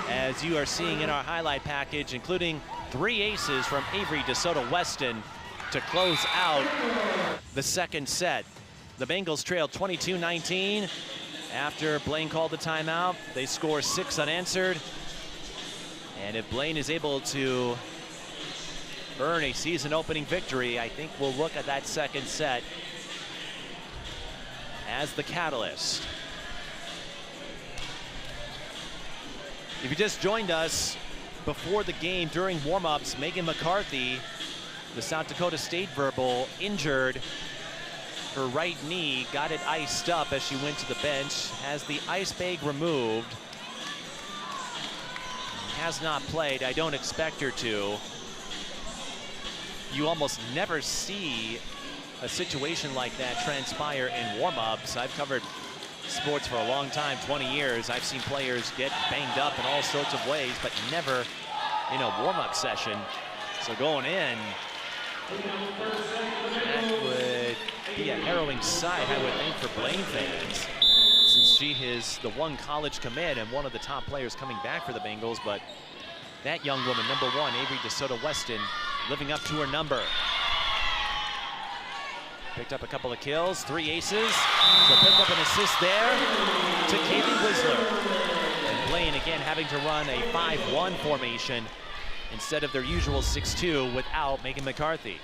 as you are seeing in our highlight package, including 3 aces from Avery DeSoto Weston to close out the second set. The Bengals trailed 22-19. After Blaine called the timeout, they score 6 unanswered. And if Blaine is able to earn a season-opening victory, I think we'll look at that second set as the catalyst. If you just joined us before the game during warm-ups, Megan McCarthy, the South Dakota State verbal, injured her right knee, got it iced up as she went to the bench, has the ice bag removed, has not played. I don't expect her to. You almost never see a situation like that transpire in warm-ups. I've covered sports for a long time, 20 years. I've seen players get banged up in all sorts of ways, but never in a warm-up session. So going in, that would be a harrowing sight, I would think, for Blaine fans, since she is the one college commit and one of the top players coming back for the Bengals. But that young woman, number 1, Avery DeSoto Weston, living up to her number. Picked up a couple of kills, 3 aces. So picked up an assist there to Kaylee Whistler. And Blaine again having to run a 5-1 formation instead of their usual 6-2 without Megan McCarthy.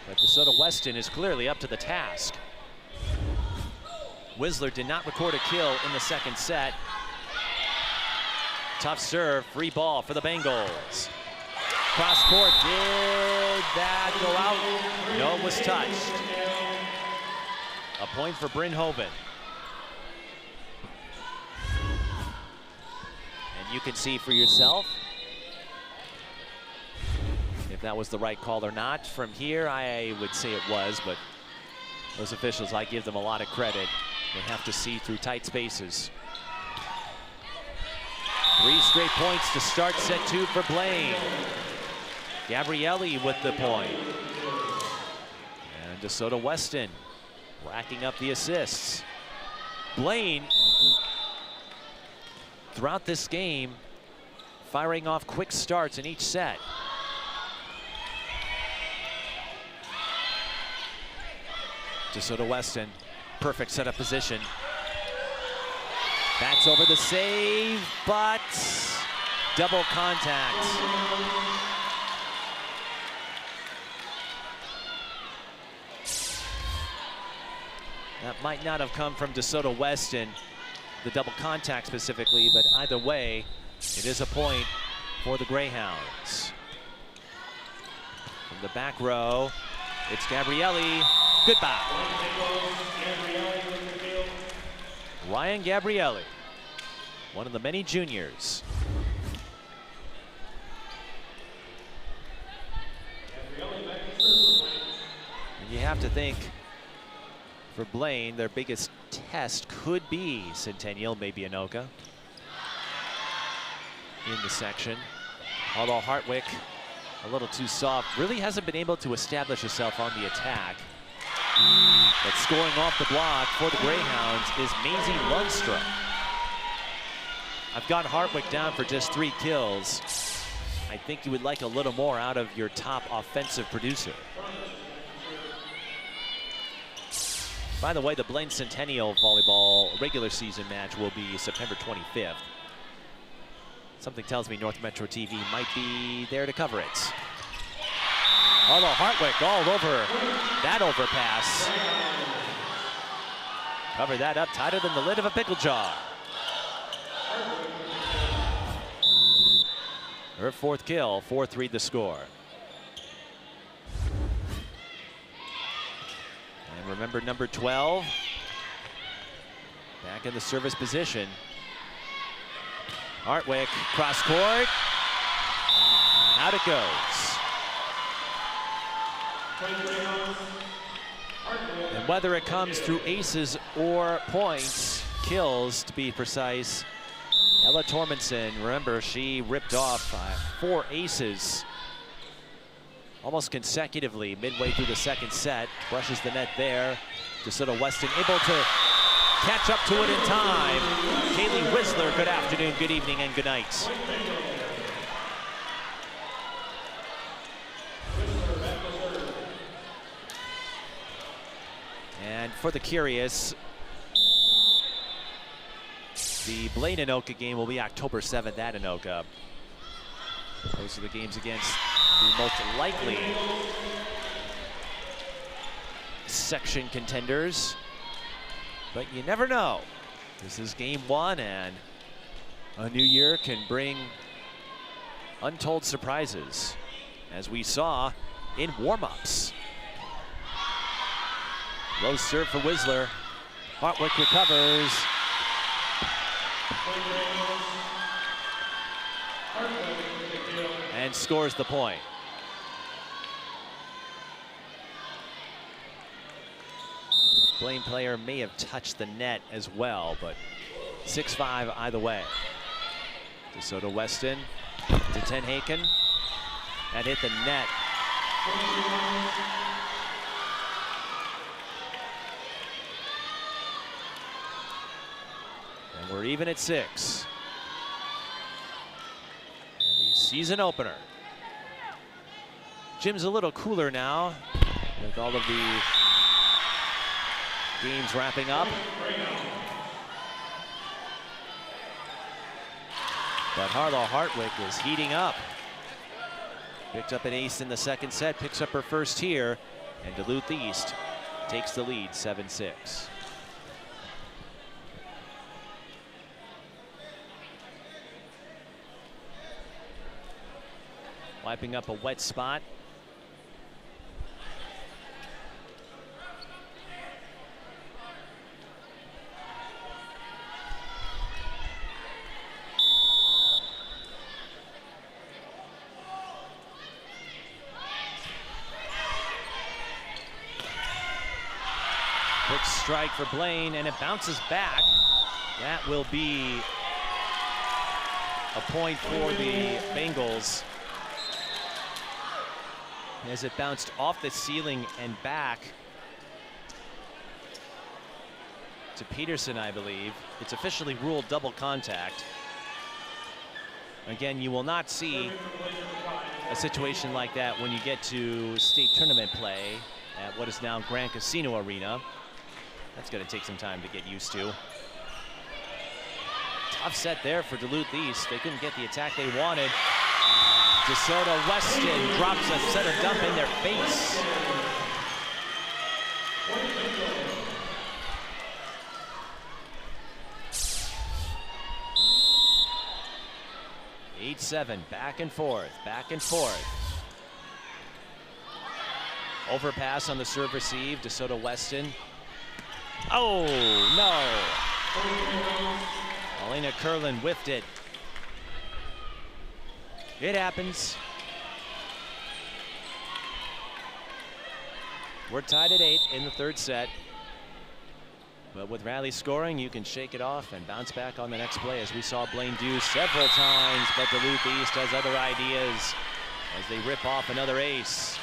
But DeSoto Weston is clearly up to the task. Whistler did not record a kill in the second set. Tough serve, free ball for the Bengals. Cross court, did that go out? No, it was touched. A point for Bryn Hoven. And you can see for yourself if that was the right call or not. From here, I would say it was, but those officials, I give them a lot of credit. They have to see through tight spaces. 3 straight points to start set 2 for Blaine. Gabrielli with the point. And DeSoto Weston racking up the assists. Blaine, throughout this game, firing off quick starts in each set. DeSoto Weston, perfect setup position. Bats over the save, but double contact. That might not have come from DeSoto Weston, the double contact specifically, but either way, it is a point for the Greyhounds. From the back row, it's Gabrielli. Goodbye. Ryan Gabrielli, one of the many juniors. And you have to think, for Blaine, their biggest test could be Centennial, maybe Anoka in the section. Although Hartwick, a little too soft, really hasn't been able to establish herself on the attack. But scoring off the block for the Greyhounds is Maisie Lundstrom. I've got Hartwick down for just 3 kills. I think you would like a little more out of your top offensive producer. By the way, the Blaine Centennial volleyball regular season match will be September 25th. Something tells me North Metro TV might be there to cover it. Although Hartwick all over that overpass. Cover that up tighter than the lid of a pickle jar. Her 4th kill, 4-3 the score. And remember number 12, back in the service position. Hartwick, cross court, out it goes. And whether it comes through aces or points, kills to be precise, Ella Tormenson, remember, she ripped off 4 aces almost consecutively midway through the second set. Brushes the net there. DeSoto Weston able to catch up to it in time. Kaylee Whistler, good afternoon, good evening, and good night. And for the curious, the Blaine Anoka game will be October 7th at Anoka. Those are the games against the most likely section contenders. But you never know. This is game 1, and a new year can bring untold surprises, as we saw in warm-ups. Low serve for Whistler. Hartwick recovers. And scores the point. Blaine player may have touched the net as well, but 6-5 either way. DeSoto Weston to Ten Haken. That hit the net. And we're even at 6. And the season opener. Gym's a little cooler now with all of the games wrapping up. But Harlow Hartwick is heating up. Picked up an ace in the second set, picks up her first here, and Duluth East takes the lead 7-6. Wiping up a wet spot. Quick strike for Blaine, and it bounces back. That will be a point for the Bengals, as it bounced off the ceiling and back to Peterson, I believe. It's officially ruled double contact. Again, you will not see a situation like that when you get to state tournament play at what is now Grand Casino Arena. That's going to take some time to get used to. Tough set there for Duluth East. They couldn't get the attack they wanted. DeSoto Weston drops a set of dump in their face. 8-7, back and forth, back and forth. Overpass on the serve receive, DeSoto Weston. Oh, no. Elena Curlin whiffed it. It happens. We're tied at 8 in the third set. But with rally scoring, you can shake it off and bounce back on the next play, as we saw Blaine do several times. But Duluth East has other ideas as they rip off another ace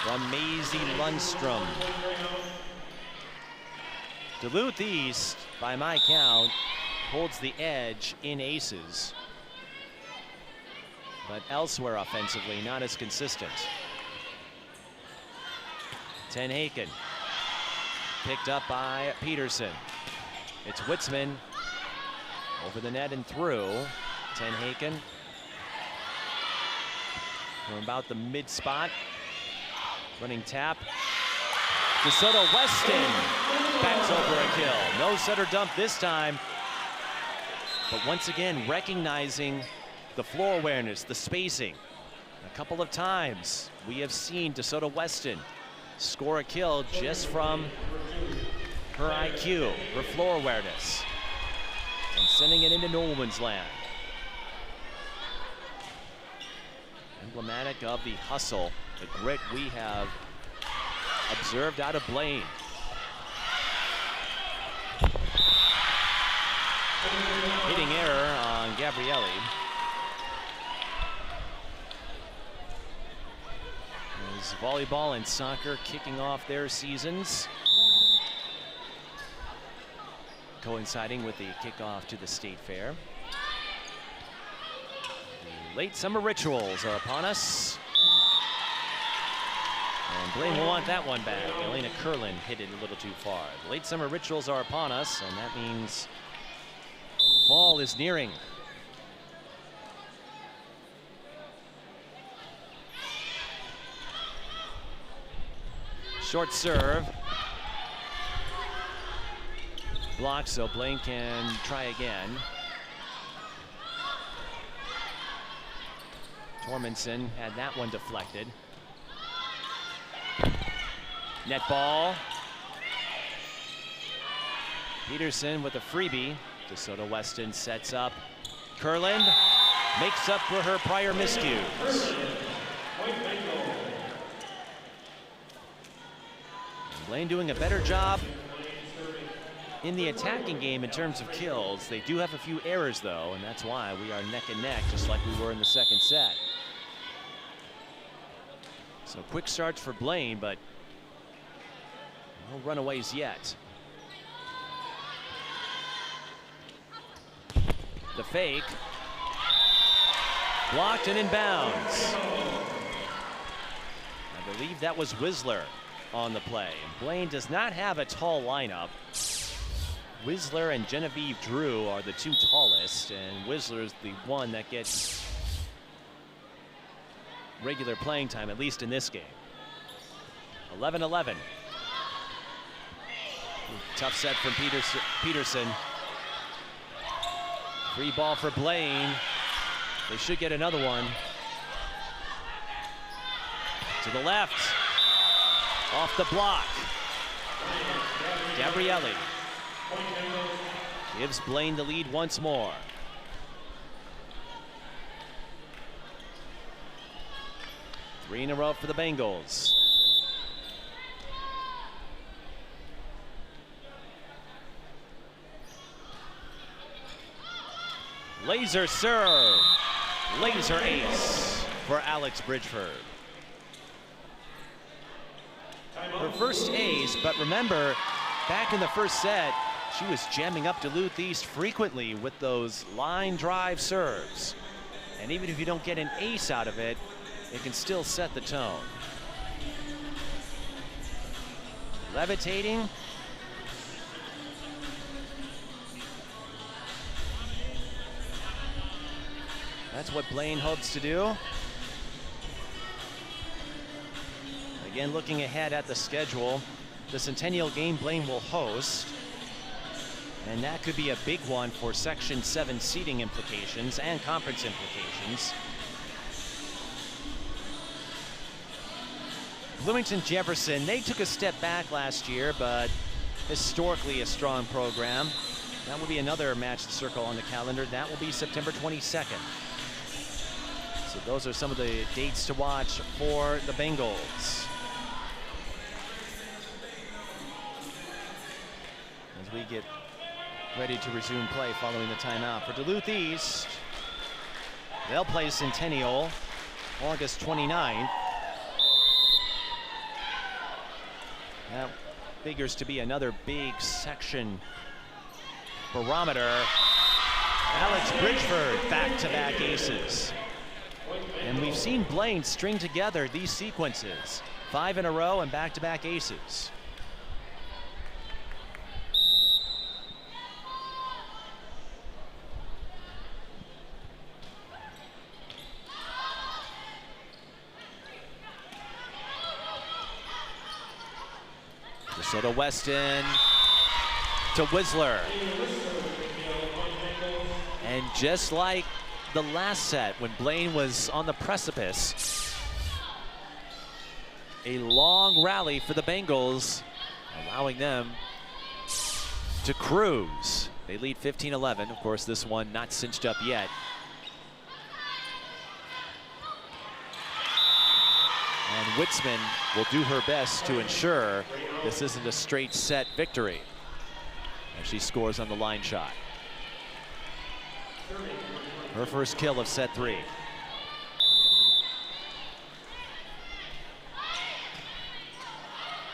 from Maisie Lundstrom. Duluth East, by my count, holds the edge in aces, but elsewhere offensively, not as consistent. Ten Haken, picked up by Peterson. It's Witzman over the net and through. Ten Haken from about the mid spot. Running tap. DeSoto Weston backs over a kill. No setter dump this time. But once again, recognizing the floor awareness, the spacing. A couple of times we have seen DeSoto Weston score a kill just from her IQ, her floor awareness, and sending it into no man's land. Emblematic of the hustle, the grit we have observed out of Blaine. Hitting error on Gabrielli. As volleyball and soccer kicking off their seasons, coinciding with the kickoff to the State Fair. The late summer rituals are upon us. And Blaine will want that one back. Elena Curlin hit it a little too far. The late summer rituals are upon us, and that means fall is nearing. Short serve. Blocked, so Blaine can try again. Tormenson had that one deflected. Net ball. Peterson with a freebie. DeSoto Weston sets up. Curlin makes up for her prior miscues. Blaine doing a better job in the attacking game in terms of kills. They do have a few errors though, and that's why we are neck and neck, just like we were in the second set. So quick starts for Blaine, but no runaways yet. The fake. Blocked and inbounds. I believe that was Whistler on the play. And Blaine does not have a tall lineup. Whistler and Genevieve Drew are the two tallest, and Whistler's the one that gets regular playing time, at least in this game. 11-11. Tough set from Peterson. Free ball for Blaine. They should get another one. To the left. Off the block. Gabrielli gives Blaine the lead once more. Three in a row for the Bengals. Laser serve. Laser ace for Alex Bridgeford. Her first ace, but remember, back in the first set, she was jamming up Duluth East frequently with those line drive serves. And even if you don't get an ace out of it, it can still set the tone. Levitating. That's what Blaine hopes to do. Again, looking ahead at the schedule, the Centennial game Blaine will host. And that could be a big one for Section 7 seeding implications and conference implications. Bloomington Jefferson, they took a step back last year, but historically a strong program. That will be another match to circle on the calendar. That will be September 22nd. So those are some of the dates to watch for the Bengals. As we get ready to resume play following the timeout. For Duluth East, they'll play Centennial August 29th. That figures to be another big section barometer. Alex Bridgeford, back-to-back aces. And we've seen Blaine string together these sequences. 5 in a row and back-to-back aces. DeSoto Weston to Whistler. And just like the last set when Blaine was on the precipice, a long rally for the Bengals, allowing them to cruise. They lead 15-11. Of course, this one not cinched up yet. And Witzman will do her best to ensure this isn't a straight set victory as she scores on the line shot. Her first kill of set 3.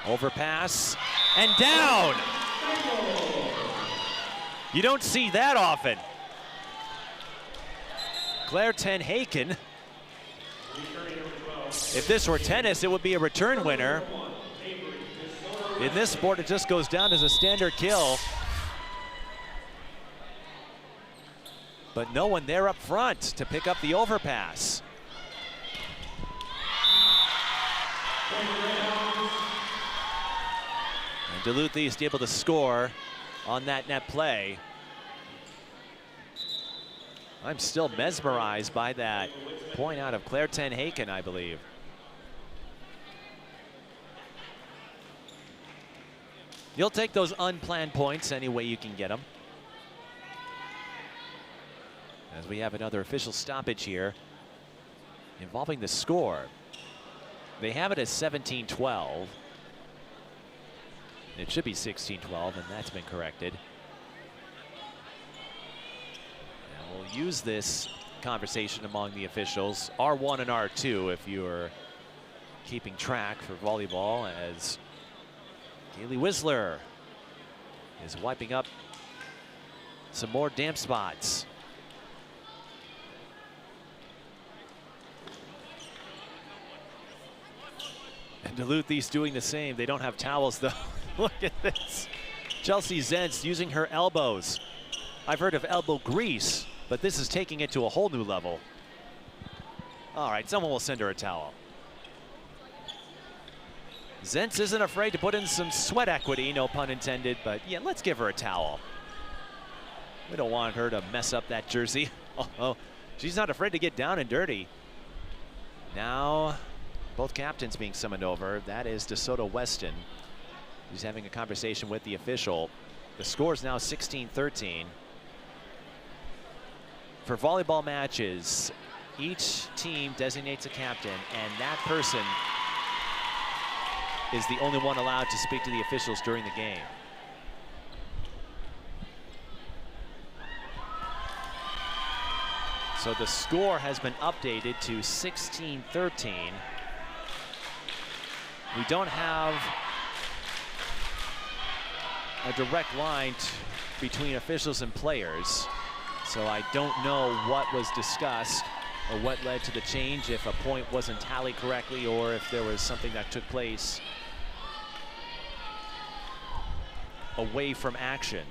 Overpass and down. You don't see that often. Claire Ten Haken. If this were tennis, it would be a return winner. In this sport, it just goes down as a standard kill. But no one there up front to pick up the overpass. And Duluth East able to score on that net play. I'm still mesmerized by that point out of Claire Ten Haken, I believe. You'll take those unplanned points any way you can get them. As we have another official stoppage here involving the score. They have it as 17-12. It should be 16-12, and that's been corrected. And we'll use this conversation among the officials, R1 and R2, if you're keeping track for volleyball, as Kaylee Whistler is wiping up some more damp spots. And Duluth East doing the same. They don't have towels, though. Look at this. Chelsea Zentz using her elbows. I've heard of elbow grease, but this is taking it to a whole new level. All right, someone will send her a towel. Zentz isn't afraid to put in some sweat equity, no pun intended, but yeah, let's give her a towel. We don't want her to mess up that jersey. Oh, she's not afraid to get down and dirty. Now, both captains being summoned over. That is DeSoto Weston. He's having a conversation with the official. The score is now 16-13. For volleyball matches, each team designates a captain, and that person is the only one allowed to speak to the officials during the game. So the score has been updated to 16-13. We don't have a direct line between officials and players, so I don't know what was discussed or what led to the change, if a point wasn't tallied correctly or if there was something that took place away from action.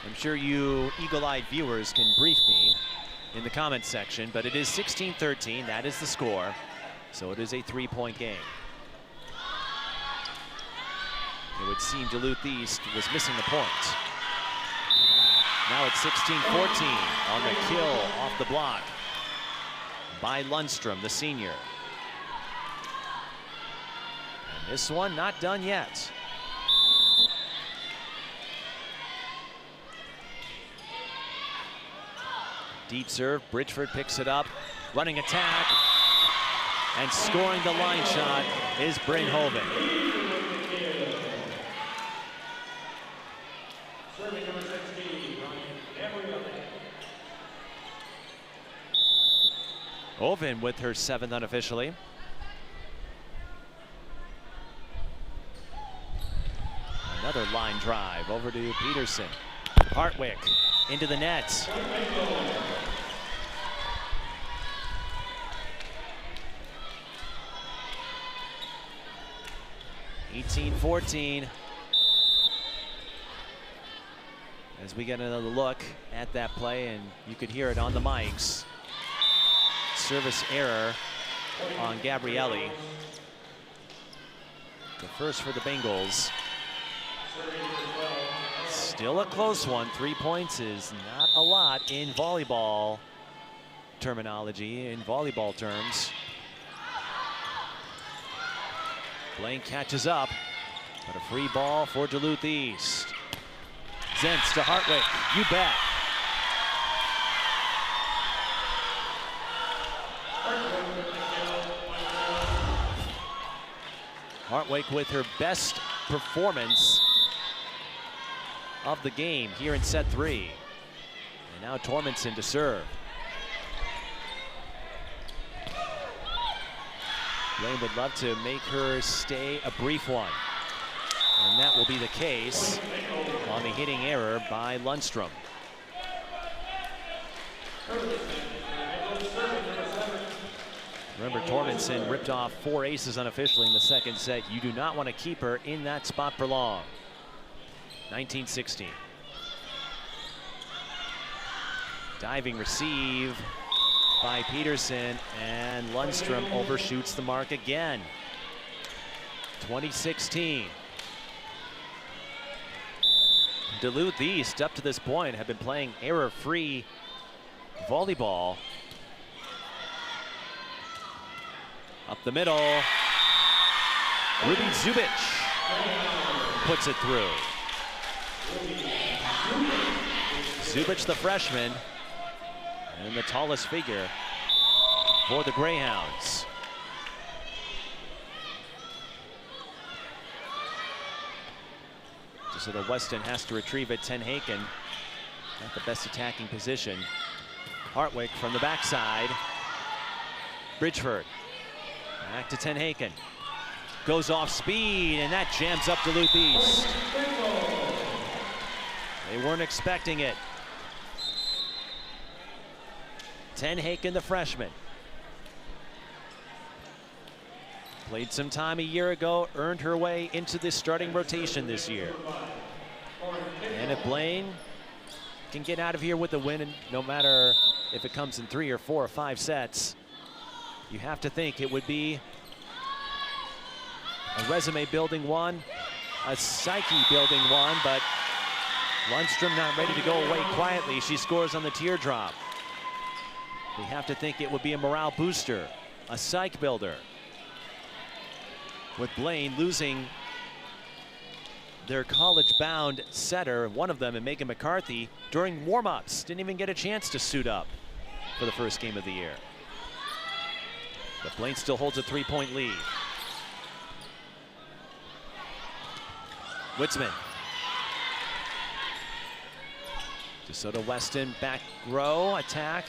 I'm sure you eagle-eyed viewers can brief me in the comments section, but it is 16-13. That is the score. So it is a 3-point game. It would seem Duluth East was missing the point. Now it's 16-14 on the kill off the block by Lundstrom, the senior. And this one not done yet. Deep serve, Bridgeford picks it up, running attack, and scoring the line shot is Bryn Hoven. Hoven with her 7th unofficially. Another line drive over to Peterson. Hartwick into the net. 18-14. As we get another look at that play, and you could hear it on the mics. Service error on Gabrielli. The first for the Bengals. Still a close one. 3 points is not a lot in volleyball terminology, in volleyball terms. Blaine catches up, but a free ball for Duluth East. Zentz to Hartwick, you bet. Hartwick with her best performance of the game here in set 3. And now Tormenson to serve. Blaine would love to make her stay a brief one. And that will be the case on the hitting error by Lundstrom. Remember, Tormenson ripped off 4 aces unofficially in the second set. You do not want to keep her in that spot for long. 19-16. Diving receive by Peterson, and Lundstrom overshoots the mark again. 20-16. Duluth East, up to this point, have been playing error-free volleyball. Up the middle, Ruby Zubic puts it through. Zubic, the freshman, and the tallest figure for the Greyhounds. So the Weston has to retrieve it. Ten Haken, not the best attacking position. Hartwick from the backside. Bridgeford, back to Ten Haken. Goes off speed, and that jams up Duluth East. They weren't expecting it. Ten Haken, the freshman. Played some time a year ago, earned her way into the starting rotation this year. And if Blaine can get out of here with the win, no matter if it comes in 3 or 4 or 5 sets, you have to think it would be a resume building one, a psyche building one, but Lundstrom not ready to go away quietly. She scores on the teardrop. We have to think it would be a morale booster, a psych builder. With Blaine losing their college-bound setter, one of them, and Megan McCarthy, during warm-ups. Didn't even get a chance to suit up for the first game of the year. But Blaine still holds a 3-point lead. Witzman. DeSoto Weston back row attack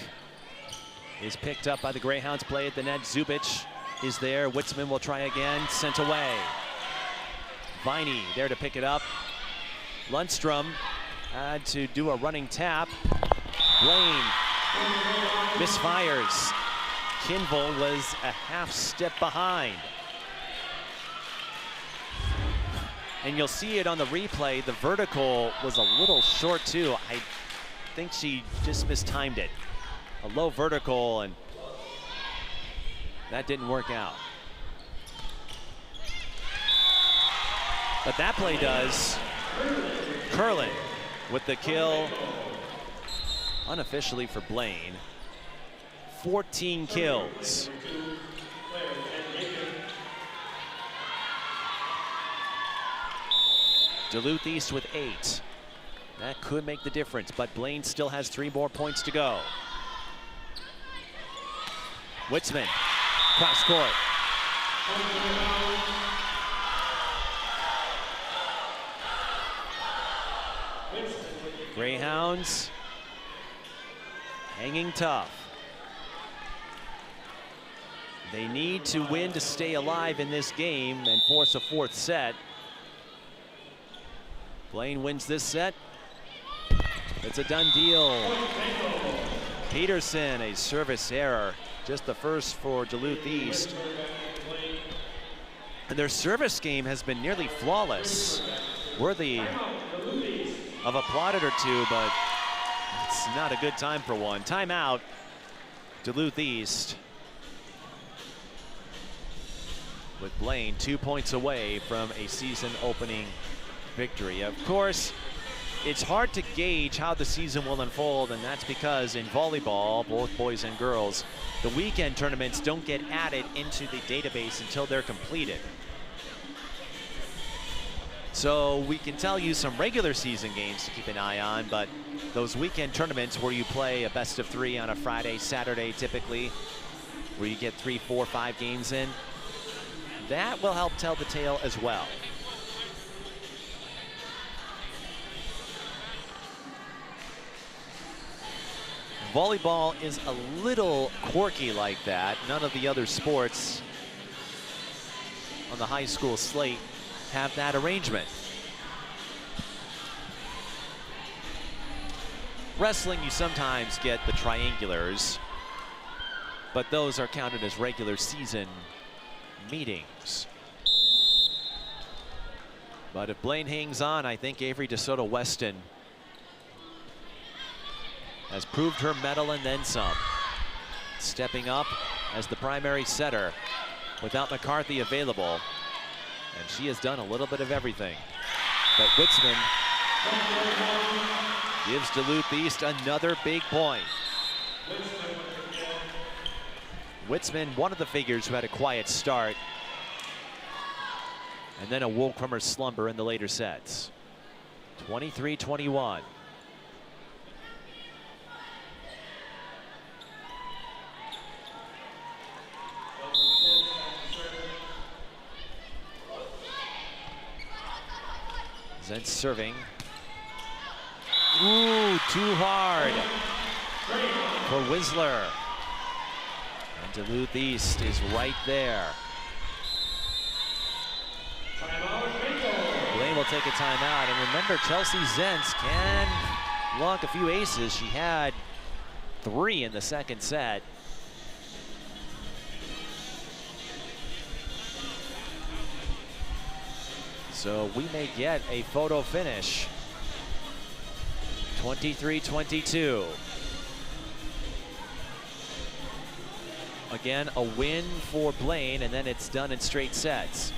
is picked up by the Greyhounds. Play at the net. Zubic is there. Witzman will try again. Sent away. Viney there to pick it up. Lundstrom had to do a running tap. Blaine misfires. Kinville was a half step behind. And you'll see it on the replay. The vertical was a little short too. I think she just mistimed it. A low vertical, and that didn't work out. But that play does. Curlin with the kill, unofficially for Blaine. 14 kills. Duluth East with 8. That could make the difference, but Blaine still has 3 more points to go. Witzman, cross court. Greyhounds hanging tough. They need to win to stay alive in this game and force a 4th set. Blaine wins this set. It's a done deal. Peterson, a service error. Just the first for Duluth East. And their service game has been nearly flawless. Worthy of a plaudit or two, but it's not a good time for one. Timeout, Duluth East. With Blaine 2 points away from a season opening victory. Of course, it's hard to gauge how the season will unfold, and that's because in volleyball, both boys and girls, the weekend tournaments don't get added into the database until they're completed. So we can tell you some regular season games to keep an eye on, but those weekend tournaments where you play a best of 3 on a Friday, Saturday typically, where you get 3, 4, 5 games in, that will help tell the tale as well. Volleyball is a little quirky like that. None of the other sports on the high school slate have that arrangement. Wrestling, you sometimes get the triangulars, but those are counted as regular season meetings. But if Blaine hangs on, I think Avery DeSoto Weston has proved her mettle and then some. Stepping up as the primary setter without McCarthy available. And she has done a little bit of everything. But Witzman gives Duluth East another big point. Witzman, one of the figures who had a quiet start and then awoke from her slumber in the later sets. 23-21. Zentz serving. Ooh, too hard for Whistler. And Duluth East is right there. Blaine will take a timeout. And remember, Chelsea Zentz can log a few aces. She had 3 in the second set. So we may get a photo finish. 23-22. Again, a win for Blaine, and then it's done in straight sets.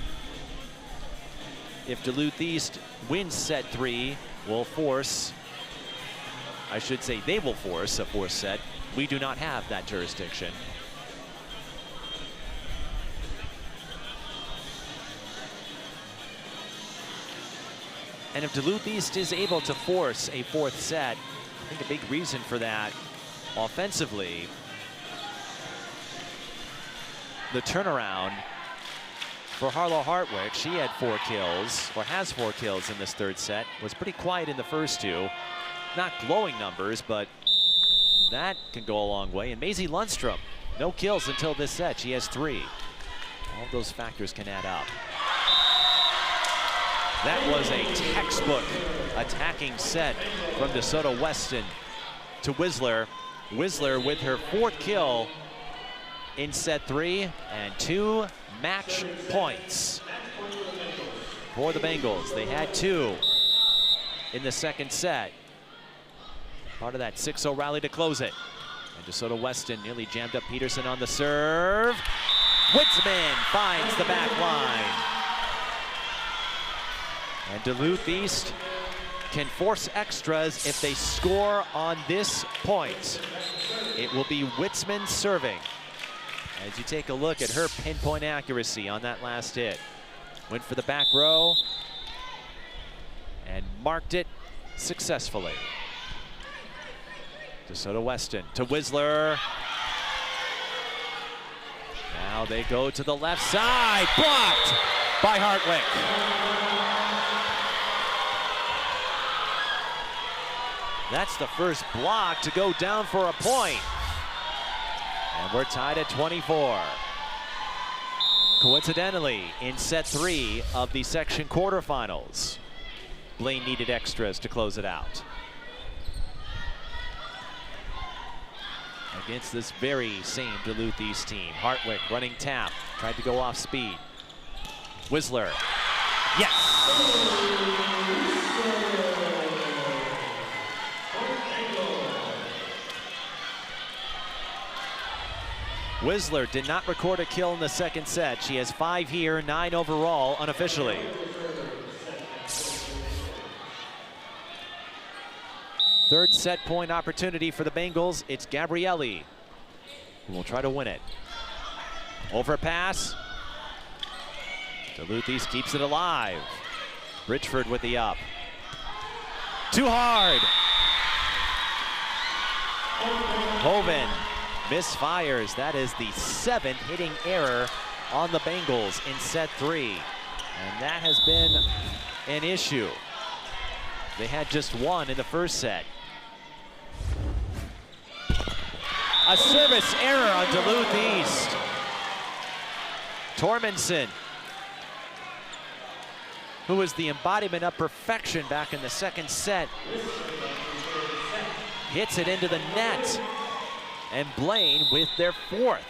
If Duluth East wins set 3, will force, I should say they will force a 4th set. We do not have that jurisdiction. And if Duluth East is able to force a 4th set, I think a big reason for that offensively, the turnaround for Harlow Hartwick. She had 4 kills, or has 4 kills in this 3rd set. Was pretty quiet in the first 2. Not glowing numbers, but that can go a long way. And Maisie Lundstrom, no kills until this set. She has 3. All of those factors can add up. That was a textbook attacking set from DeSoto Weston to Whistler. Whistler with her 4th kill in set 3 and 2 match points for the Bengals. They had 2 in the second set. Part of that 6-0 rally to close it. And DeSoto Weston nearly jammed up Peterson on the serve. Witzman finds the back line. And Duluth East can force extras if they score on this point. It will be Witzman serving. As you take a look at her pinpoint accuracy on that last hit. Went for the back row and marked it successfully. DeSoto Weston to Whistler. Now they go to the left side, blocked by Hartwick. That's the first block to go down for a point. And we're tied at 24. Coincidentally, in set 3 of the section quarterfinals, Blaine needed extras to close it out. Against this very same Duluth East team. Hartwick running tap, tried to go off speed. Whistler, yes! Whistler did not record a kill in the second set. She has 5 here, 9 overall unofficially. Third set point opportunity for the Bengals. It's Gabrielli who will try to win it. Overpass. Duluth East keeps it alive. Richford with the up. Too hard. Hoven misfires. That is the 7th hitting error on the Bengals in set 3. And that has been an issue. They had just 1 in the first set. A service error on Duluth East. Tormenson, who was the embodiment of perfection back in the second set, hits it into the net. And Blaine with their 4th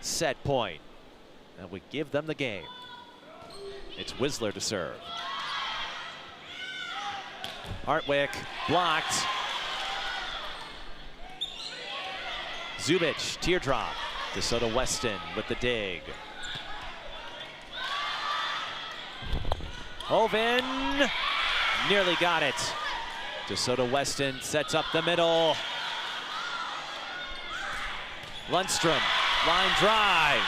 set point. That would give them the game. It's Whistler to serve. Hartwick blocked. Zubich, teardrop. DeSoto Weston with the dig. Hoven nearly got it. DeSoto Weston sets up the middle. Lundstrom, line drive.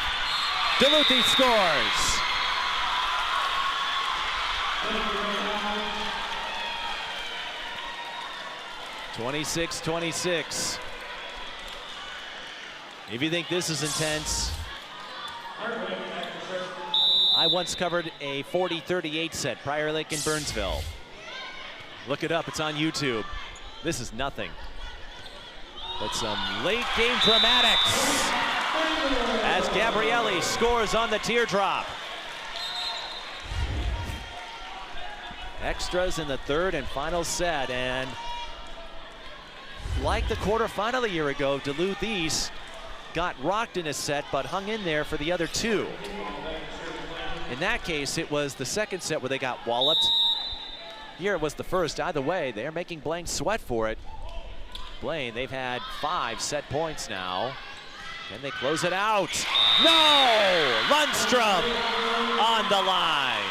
Duluth East scores. (26-26). If you think this is intense, I once covered a 40-38 set, Prior Lake in Burnsville. Look it up, it's on YouTube. This is nothing but some late game dramatics as Gabrielli scores on the teardrop. Extras in the third and final set, and like the quarterfinal a year ago, Duluth East got rocked in a set but hung in there for the other 2. In that case, it was the second set where they got walloped. Here it was the first. Either way, they're making Blaine sweat for it. Blaine, they've had 5 set points now. Can they close it out? No! Lundstrom on the line.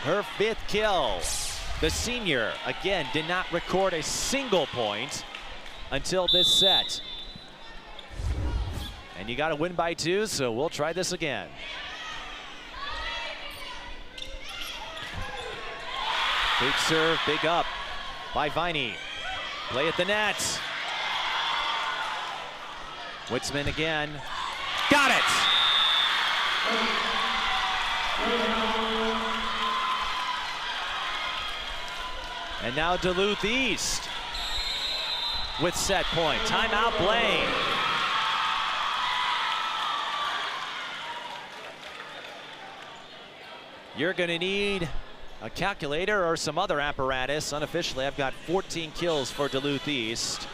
Her 5th kill. The senior, again, did not record a single point until this set. And you got to win by 2, so we'll try this again. Big serve, big up by Viney. Play at the net. Witzman again. Got it! And now Duluth East with set point. Timeout Blaine. You're going to need a calculator or some other apparatus. Unofficially, I've got 14 kills for Duluth East.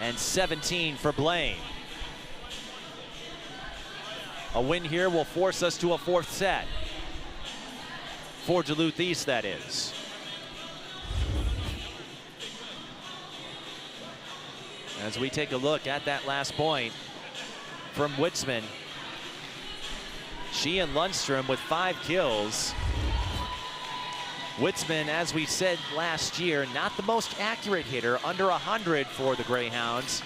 And 17 for Blaine. A win here will force us to a 4th set. For Duluth East, that is. As we take a look at that last point from Witzman. She and Lundstrom with 5 kills. Witzman, as we said last year, not the most accurate hitter, under 100 for the Greyhounds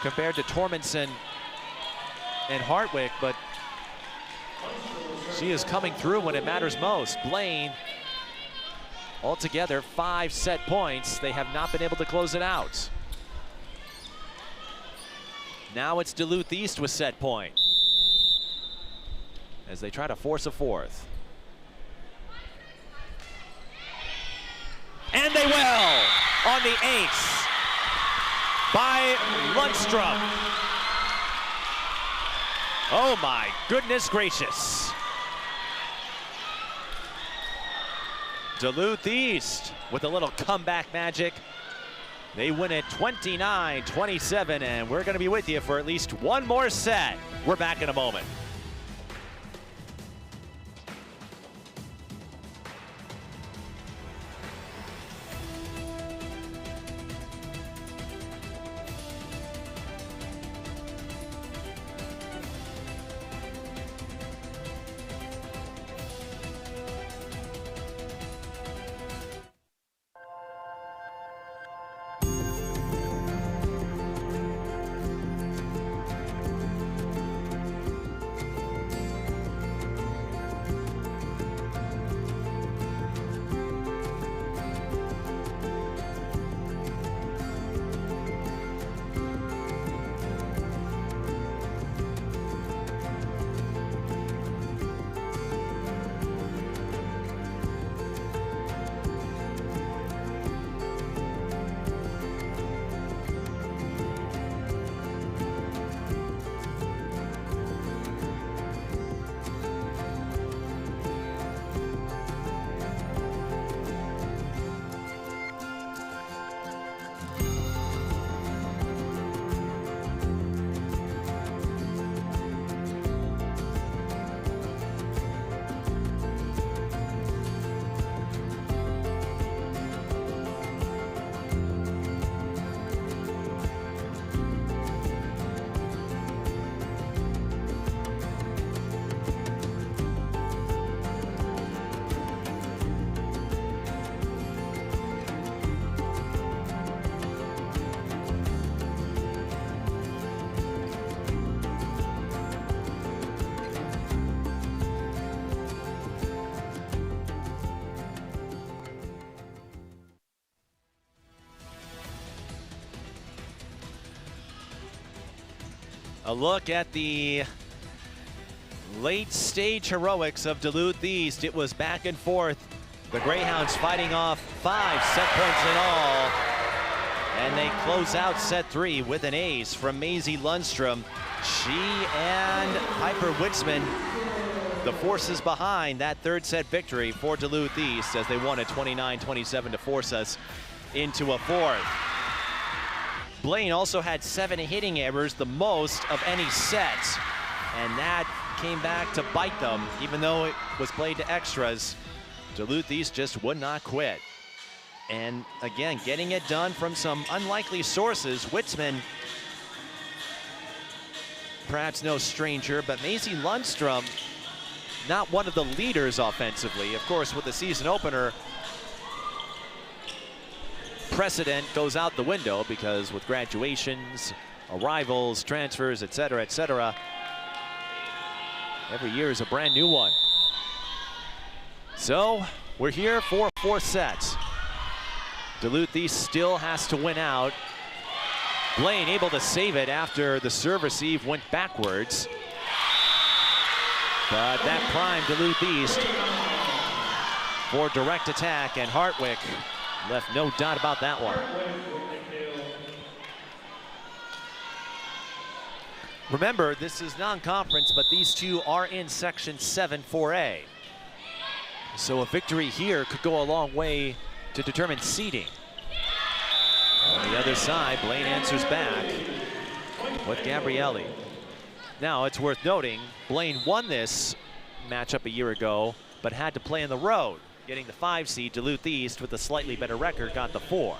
compared to Tormenson and Hartwick, but she is coming through when it matters most. Blaine, altogether 5 set points. They have not been able to close it out. Now it's Duluth East with set point as they try to force a fourth. And they will on the ace by Lundstrom. Oh my goodness gracious. Duluth East with a little comeback magic. They win it 29-27, and we're going to be with you for at least one more set. We're back in a moment. A look at the late stage heroics of Duluth East. It was back and forth. The Greyhounds fighting off 5 set points in all. And they close out set 3 with an ace from Maisie Lundstrom. She and Piper Witzman, the forces behind that 3rd set victory for Duluth East as they won at 29-27 to force us into a 4th. Blaine also had 7 hitting errors, the most of any set. And that came back to bite them, even though it was played to extras. Duluth East just would not quit. And again, getting it done from some unlikely sources. Witzman, perhaps no stranger, but Maisie Lundstrom, not one of the leaders offensively. Of course, with the season opener, precedent goes out the window because with graduations, arrivals, transfers, etc., every year is a brand new one. So we're here for 4 sets. Duluth East still has to win out. Blaine able to save it after the serve receive went backwards. But that primed Duluth East for direct attack, and Hartwick left no doubt about that one. Remember, this is non-conference, but these two are in Section 7 4A. So a victory here could go a long way to determine seeding. On the other side, Blaine answers back with Gabrielli. Now, it's worth noting, Blaine won this matchup a year ago, but had to play on the road. Getting the 5 seed, Duluth East, with a slightly better record, got the 4.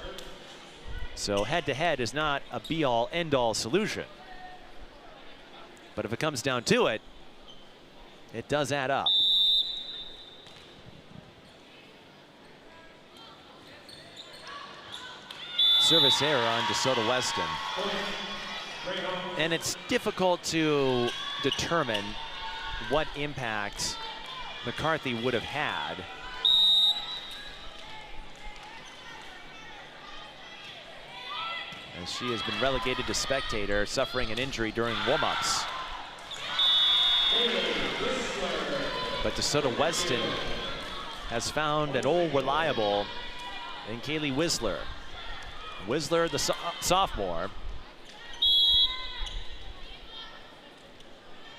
So head-to-head is not a be-all, end-all solution. But if it comes down to it, it does add up. Service error on DeSoto Weston. And it's difficult to determine what impact McCarthy would have had. As she has been relegated to spectator, suffering an injury during warm-ups. But DeSoto Weston has found an old reliable in Kaylee Whistler. Whistler, the sophomore.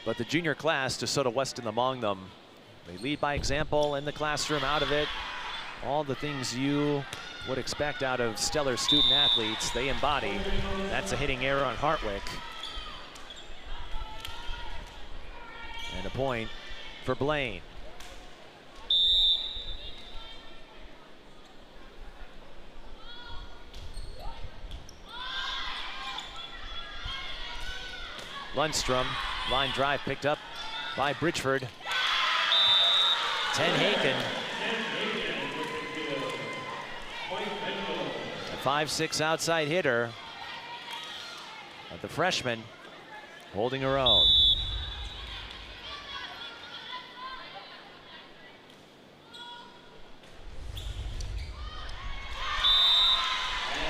But the junior class, DeSoto Weston among them, they lead by example in the classroom, out of it. All the things you would expect out of stellar student athletes, they embody. That's a hitting error on Hartwick. And a point for Blaine. Lundstrom, line drive picked up by Bridgeford. Ten Haken. A 5'6" outside hitter. But the freshman holding her own.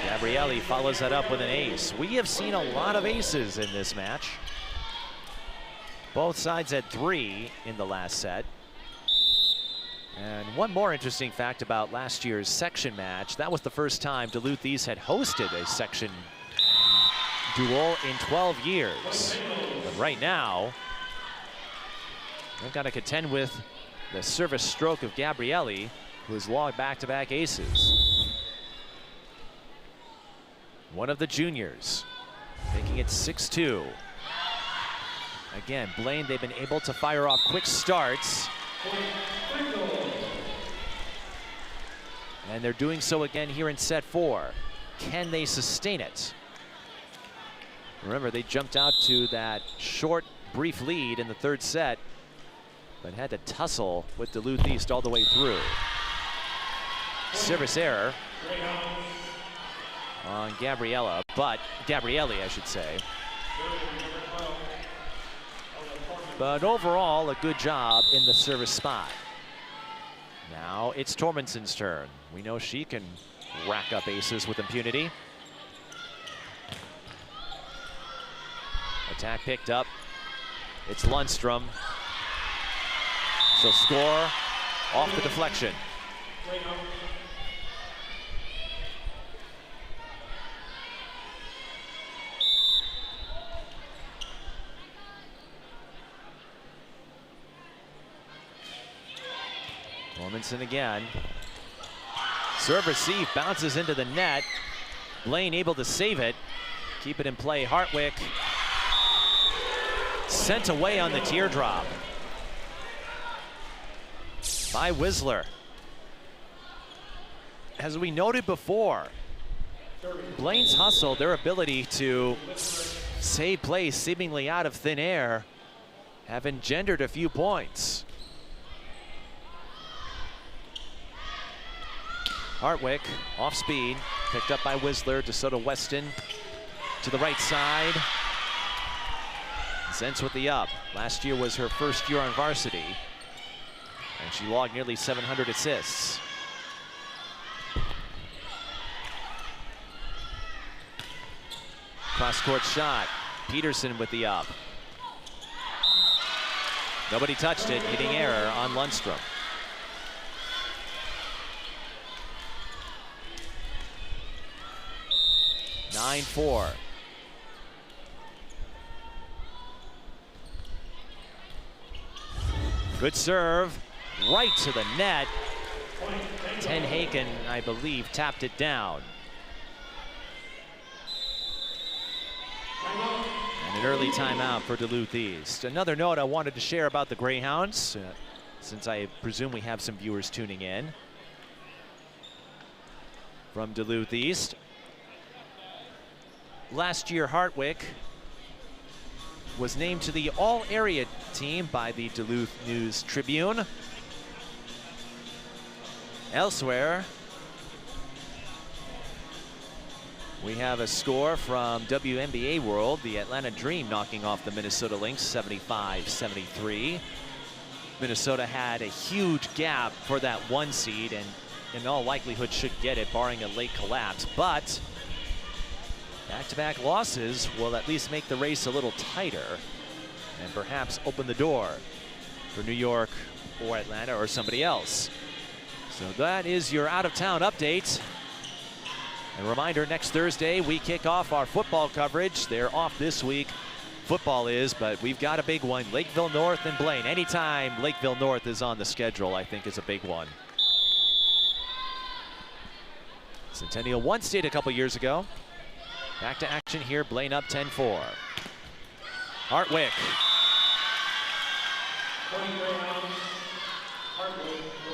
Gabrielli follows that up with an ace. We have seen a lot of aces in this match. Both sides had 3 in the last set. And one more interesting fact about last year's section match, that was the first time Duluth East had hosted a section duel in 12 years. But right now, they've got to contend with the service stroke of Gabrielli, who has logged back-to-back aces. One of the juniors, making it 6-2. Again, Blaine, they've been able to fire off quick starts. And they're doing so again here in set 4. Can they sustain it? Remember, they jumped out to that short, brief lead in the 3rd set, but had to tussle with Duluth East all the way through. Service error on Gabrielli, I should say. But overall, a good job in the service spot. Now it's Tormenson's turn. We know she can rack up aces with impunity. Attack picked up. It's Lundstrom. She'll score off the deflection. Tormenson again. Serve receive, bounces into the net. Blaine able to save it. Keep it in play. Hartwick sent away on the teardrop by Whistler. As we noted before, Blaine's hustle, their ability to save plays seemingly out of thin air, have engendered a few points. Hartwick off speed, picked up by Whistler. DeSoto Weston to the right side. Zentz with the up. Last year was her first year on varsity, and she logged nearly 700 assists. Cross-court shot. Peterson with the up. Nobody touched it. Hitting error on Lundstrom. (9-4). Good serve, right to the net. Ten Haken, I believe, tapped it down. And an early timeout for Duluth East. Another note I wanted to share about the Greyhounds, since I presume we have some viewers tuning in from Duluth East. last year Hartwick was named to the All-Area team by the Duluth News-Tribune. Elsewhere, we have a score from WNBA World, the Atlanta Dream knocking off the Minnesota Lynx 75-73. Minnesota had a huge gap for that 1 seed and in all likelihood should get it, barring a late collapse. But back-to-back losses will at least make the race a little tighter and perhaps open the door for New York or Atlanta or somebody else. So that is your out-of-town update. A reminder, next Thursday we kick off our football coverage. They're off this week. Football is, but we've got a big one. Lakeville North and Blaine. Anytime Lakeville North is on the schedule, I think is a big one. Centennial won state a couple years ago. Back to action here, Blaine up 10-4. Hartwick.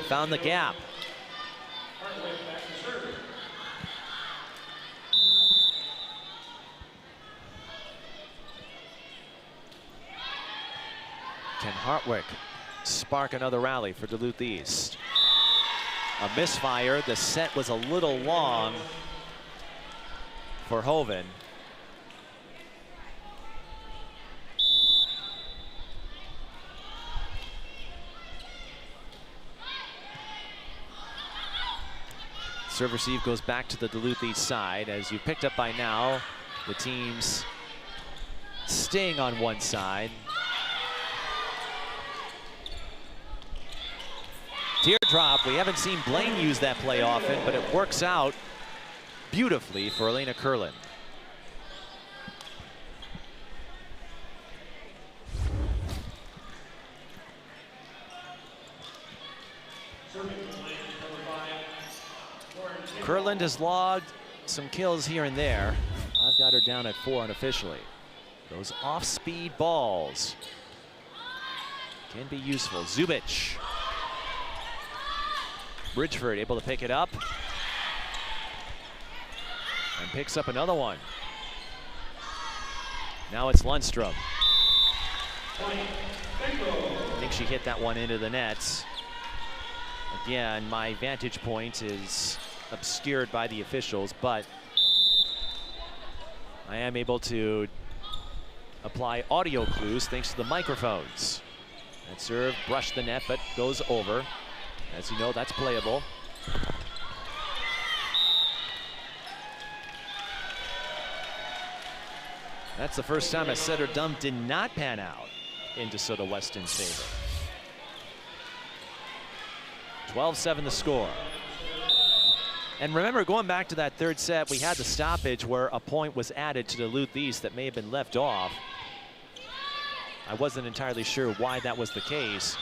Found the gap. Can Hartwick spark another rally for Duluth East? A misfire. The set was a little long for Hoven. Serve receive goes back to the Duluth East side. As you picked up by now, the teams staying on one side. Teardrop, we haven't seen Blaine use that play often, but it works out beautifully for Elena Curlin. Curlin has logged some kills here and there. I've got her down at 4 unofficially. Those off-speed balls can be useful. Zubich. Bridgeford able to pick it up. And picks up another one. Now it's Lundstrom. I think she hit that one into the nets. Again, my vantage point is obscured by the officials, but I am able to apply audio clues thanks to the microphones. That serve brushed the net, but goes over. As you know, that's playable. That's the first time a set or dump did not pan out in DeSoto Weston's favor. 12-7 the score. And remember, going back to that third set, we had the stoppage where a point was added to Duluth East that may have been left off. I wasn't entirely sure why that was the case,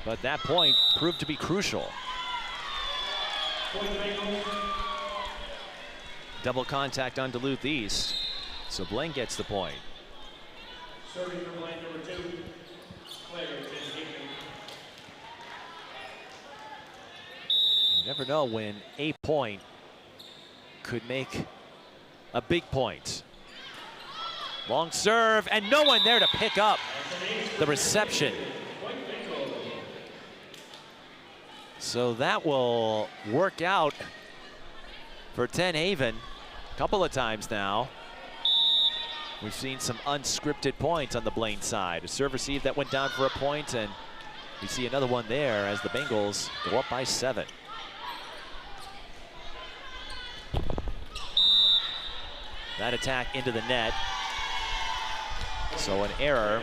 but that point proved to be crucial. Double contact on Duluth East, so Blaine gets the point. Serving for Blaine, number 2, Claire. You never know when a point could make a big point. Long serve, and no one there to pick up the reception. So that will work out for Ten Haven a couple of times now. We've seen some unscripted points on the Blaine side. A serve receive that went down for a point, and we see another one there as the Bengals go up by 7. That attack into the net. So an error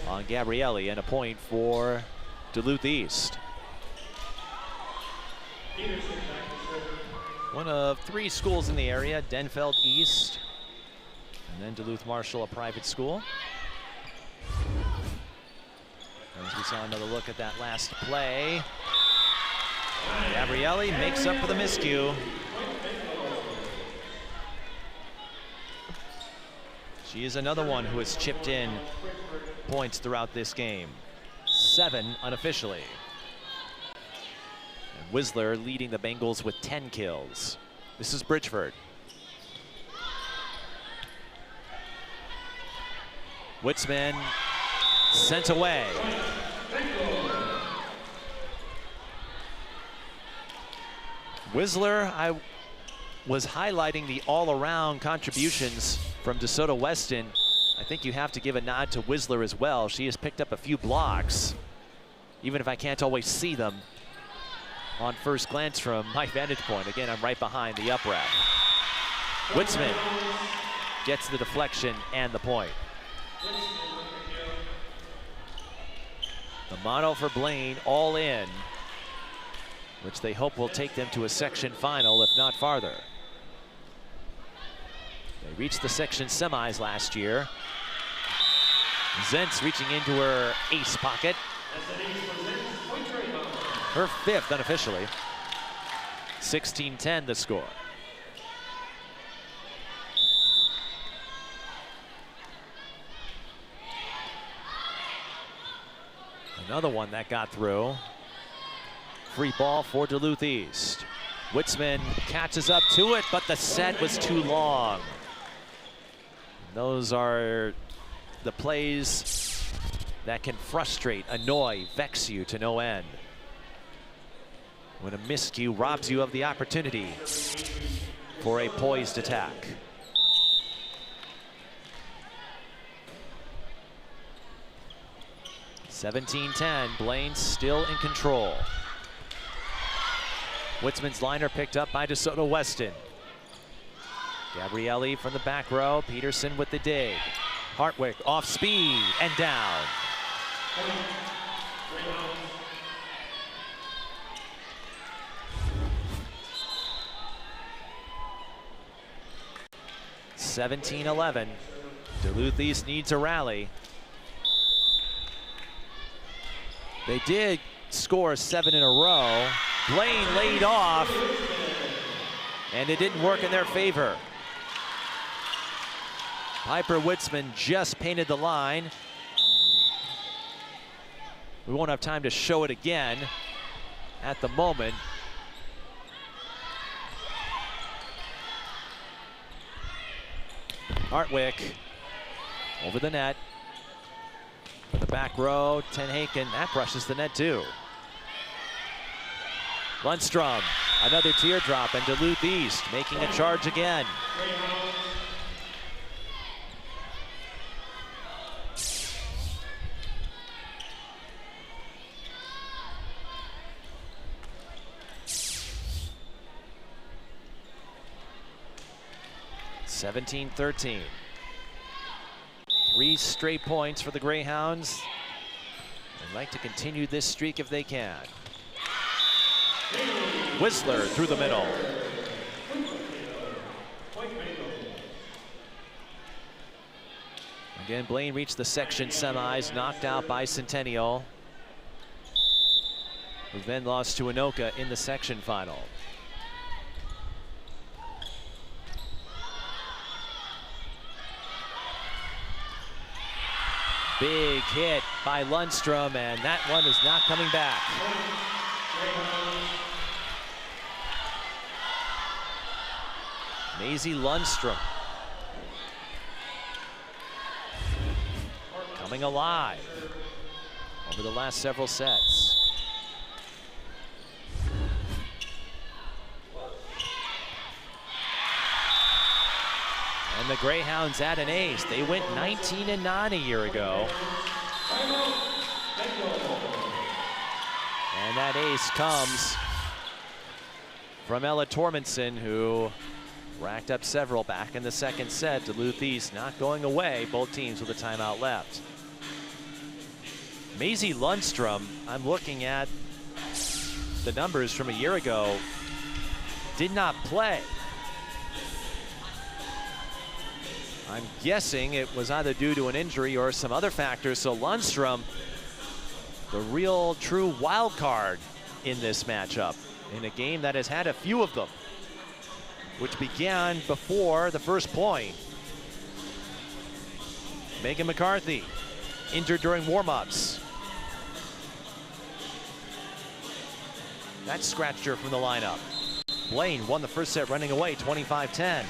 on Gabrielli and a point for Duluth East. One of 3 schools in the area, Denfeld East, and then Duluth Marshall, a private school. As we saw another look at that last play, Gabrielli makes up for the miscue. She is another one who has chipped in points throughout this game. 7 unofficially. And Whistler leading the Bengals with 10 kills. This is Bridgeford. Witzman sent away. Whistler, I was highlighting the all-around contributions from DeSoto Weston. I think you have to give a nod to Whistler as well. She has picked up a few blocks, even if I can't always see them on first glance from my vantage point. Again, I'm right behind the up rack. Witzman gets the deflection and the point. The motto for Blaine, all in, which they hope will take them to a section final, if not farther. They reached the section semis last year. Zentz reaching into her ace pocket. Her fifth unofficially. 16-10 the score. Another one that got through. Free ball for Duluth East. Witzman catches up to it, but the set was too long. Those are the plays that can frustrate, annoy, vex you to no end. When a miscue robs you of the opportunity for a poised attack. (17-10), Blaine still in control. Witzman's liner picked up by DeSoto Weston. Gabrielli from the back row, Peterson with the dig. Hartwick off speed and down. (17-11). Duluth East needs a rally. They did score 7 in a row. Blaine laid off, and it didn't work in their favor. Piper Witzman just painted the line. We won't have time to show it again at the moment. Hartwick over the net. For the back row, Tenhaken, that brushes the net too. Lundstrom, another teardrop, and Duluth East making a charge again. (17-13). 3 straight points for the Greyhounds. They'd like to continue this streak if they can. Whistler through the middle. Again, Blaine reached the section semis, knocked out by Centennial, who then lost to Anoka in the section final. Big hit by Lundstrom, and that one is not coming back. Maisie Lundstrom coming alive over the last several sets. And the Greyhounds add an ace. They went 19-9 a year ago. And that ace comes from Ella Tormenson, who racked up several back in the second set. Duluth East not going away, both teams with a timeout left. Maisie Lundstrom, I'm looking at the numbers from a year ago, did not play. I'm guessing it was either due to an injury or some other factors. So Lundstrom, the real true wild card in this matchup, in a game that has had a few of them, which began before the first point. Megan McCarthy, injured during warm-ups. That scratched her from the lineup. Blaine won the first set running away, 25-10.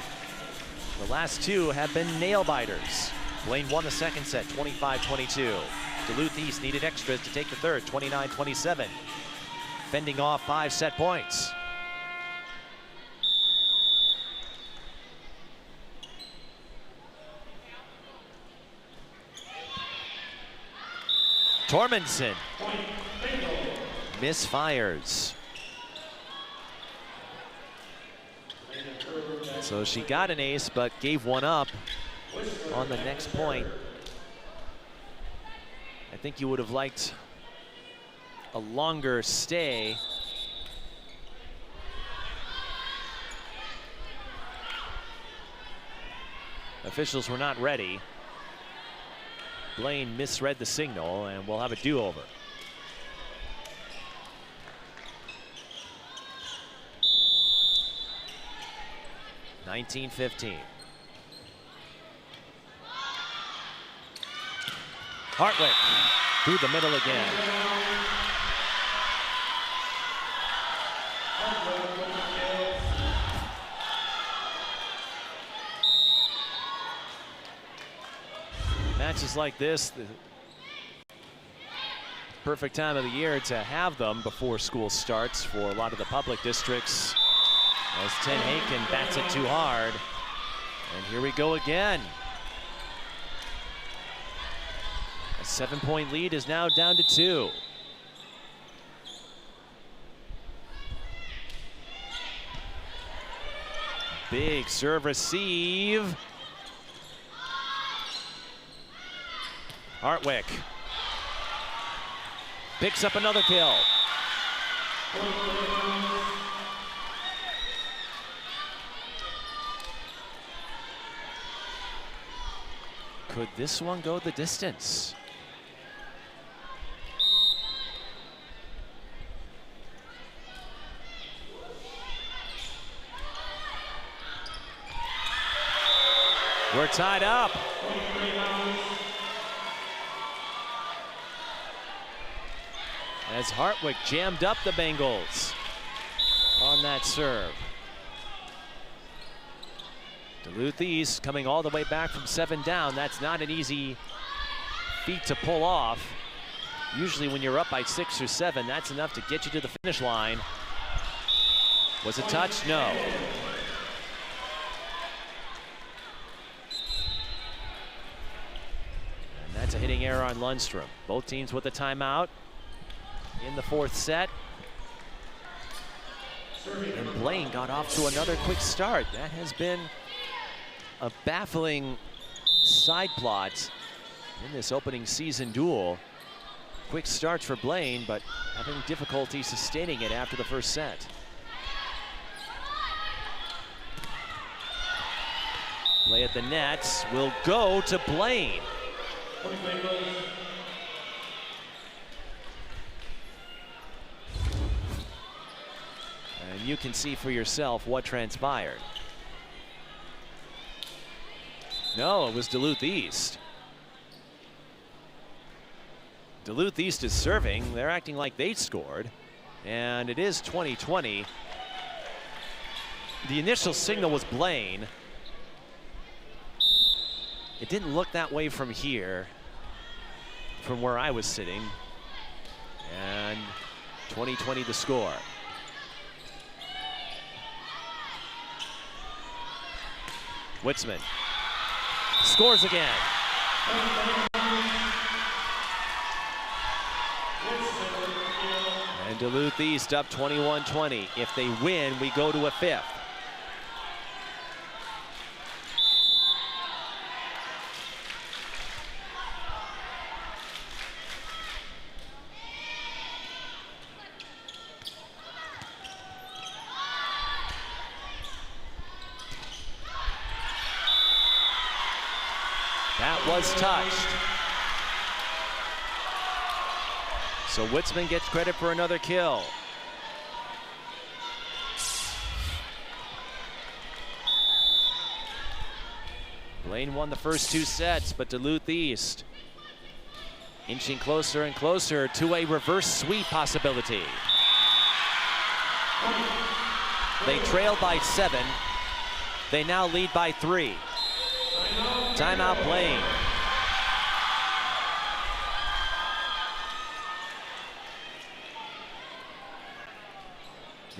The last two have been nail biters. Blaine won the second set, 25-22. Duluth East needed extras to take the third, 29-27. Fending off 5 set points. Tormenson misfires. So she got an ace, but gave one up on the next point. I think you would have liked a longer stay. Officials were not ready. Blaine misread the signal, and we'll have a do-over. (19-15). Hartwick through the middle again. Matches like this, the perfect time of the year to have them before school starts for a lot of the public districts. As Ten Haken bats it too hard. And here we go again. A 7-point lead is now down to 2. Big serve receive. Hartwick picks up another kill. Could this one go the distance? We're tied up. As Hartwick jammed up the Bengals on that serve. Duluth East coming all the way back from 7 down. That's not an easy feat to pull off. Usually when you're up by 6 or 7, that's enough to get you to the finish line. Was it touched? No. And that's a hitting error on Lundstrom. Both teams with a timeout in the 4th set. And Blaine got off to another quick start. That has been a baffling side plot in this opening season duel. Quick starts for Blaine, but having difficulty sustaining it after the first set. Play at the nets will go to Blaine. And you can see for yourself what transpired. No, it was Duluth East. Duluth East is serving. They're acting like they scored. And it is 20-20. The initial signal was Blaine. It didn't look that way from here, from where I was sitting. And 20-20 the score. Witzman scores again. And Duluth East up 21-20. If they win, we go to a 5th. That was touched. So Witzman gets credit for another kill. Blaine won the first 2 sets, but Duluth East inching closer and closer to a reverse sweep possibility. They trail by 7. They now lead by 3. Timeout Blaine.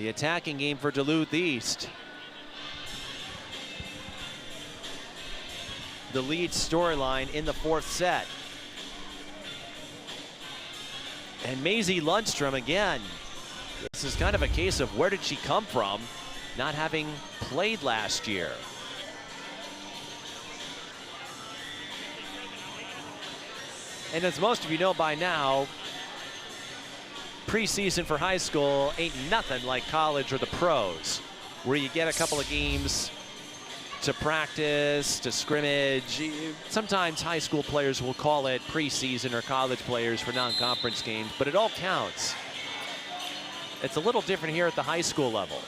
The attacking game for Duluth East. The lead storyline in the fourth set. And Maisie Lundstrom again. This is kind of a case of where did she come from, not having played last year. And as most of you know by now, preseason for high school ain't nothing like college or the pros, where you get a couple of games to practice, to scrimmage. Sometimes high school players will call it preseason, or college players for non-conference games, but it all counts. It's a little different here at the high school level.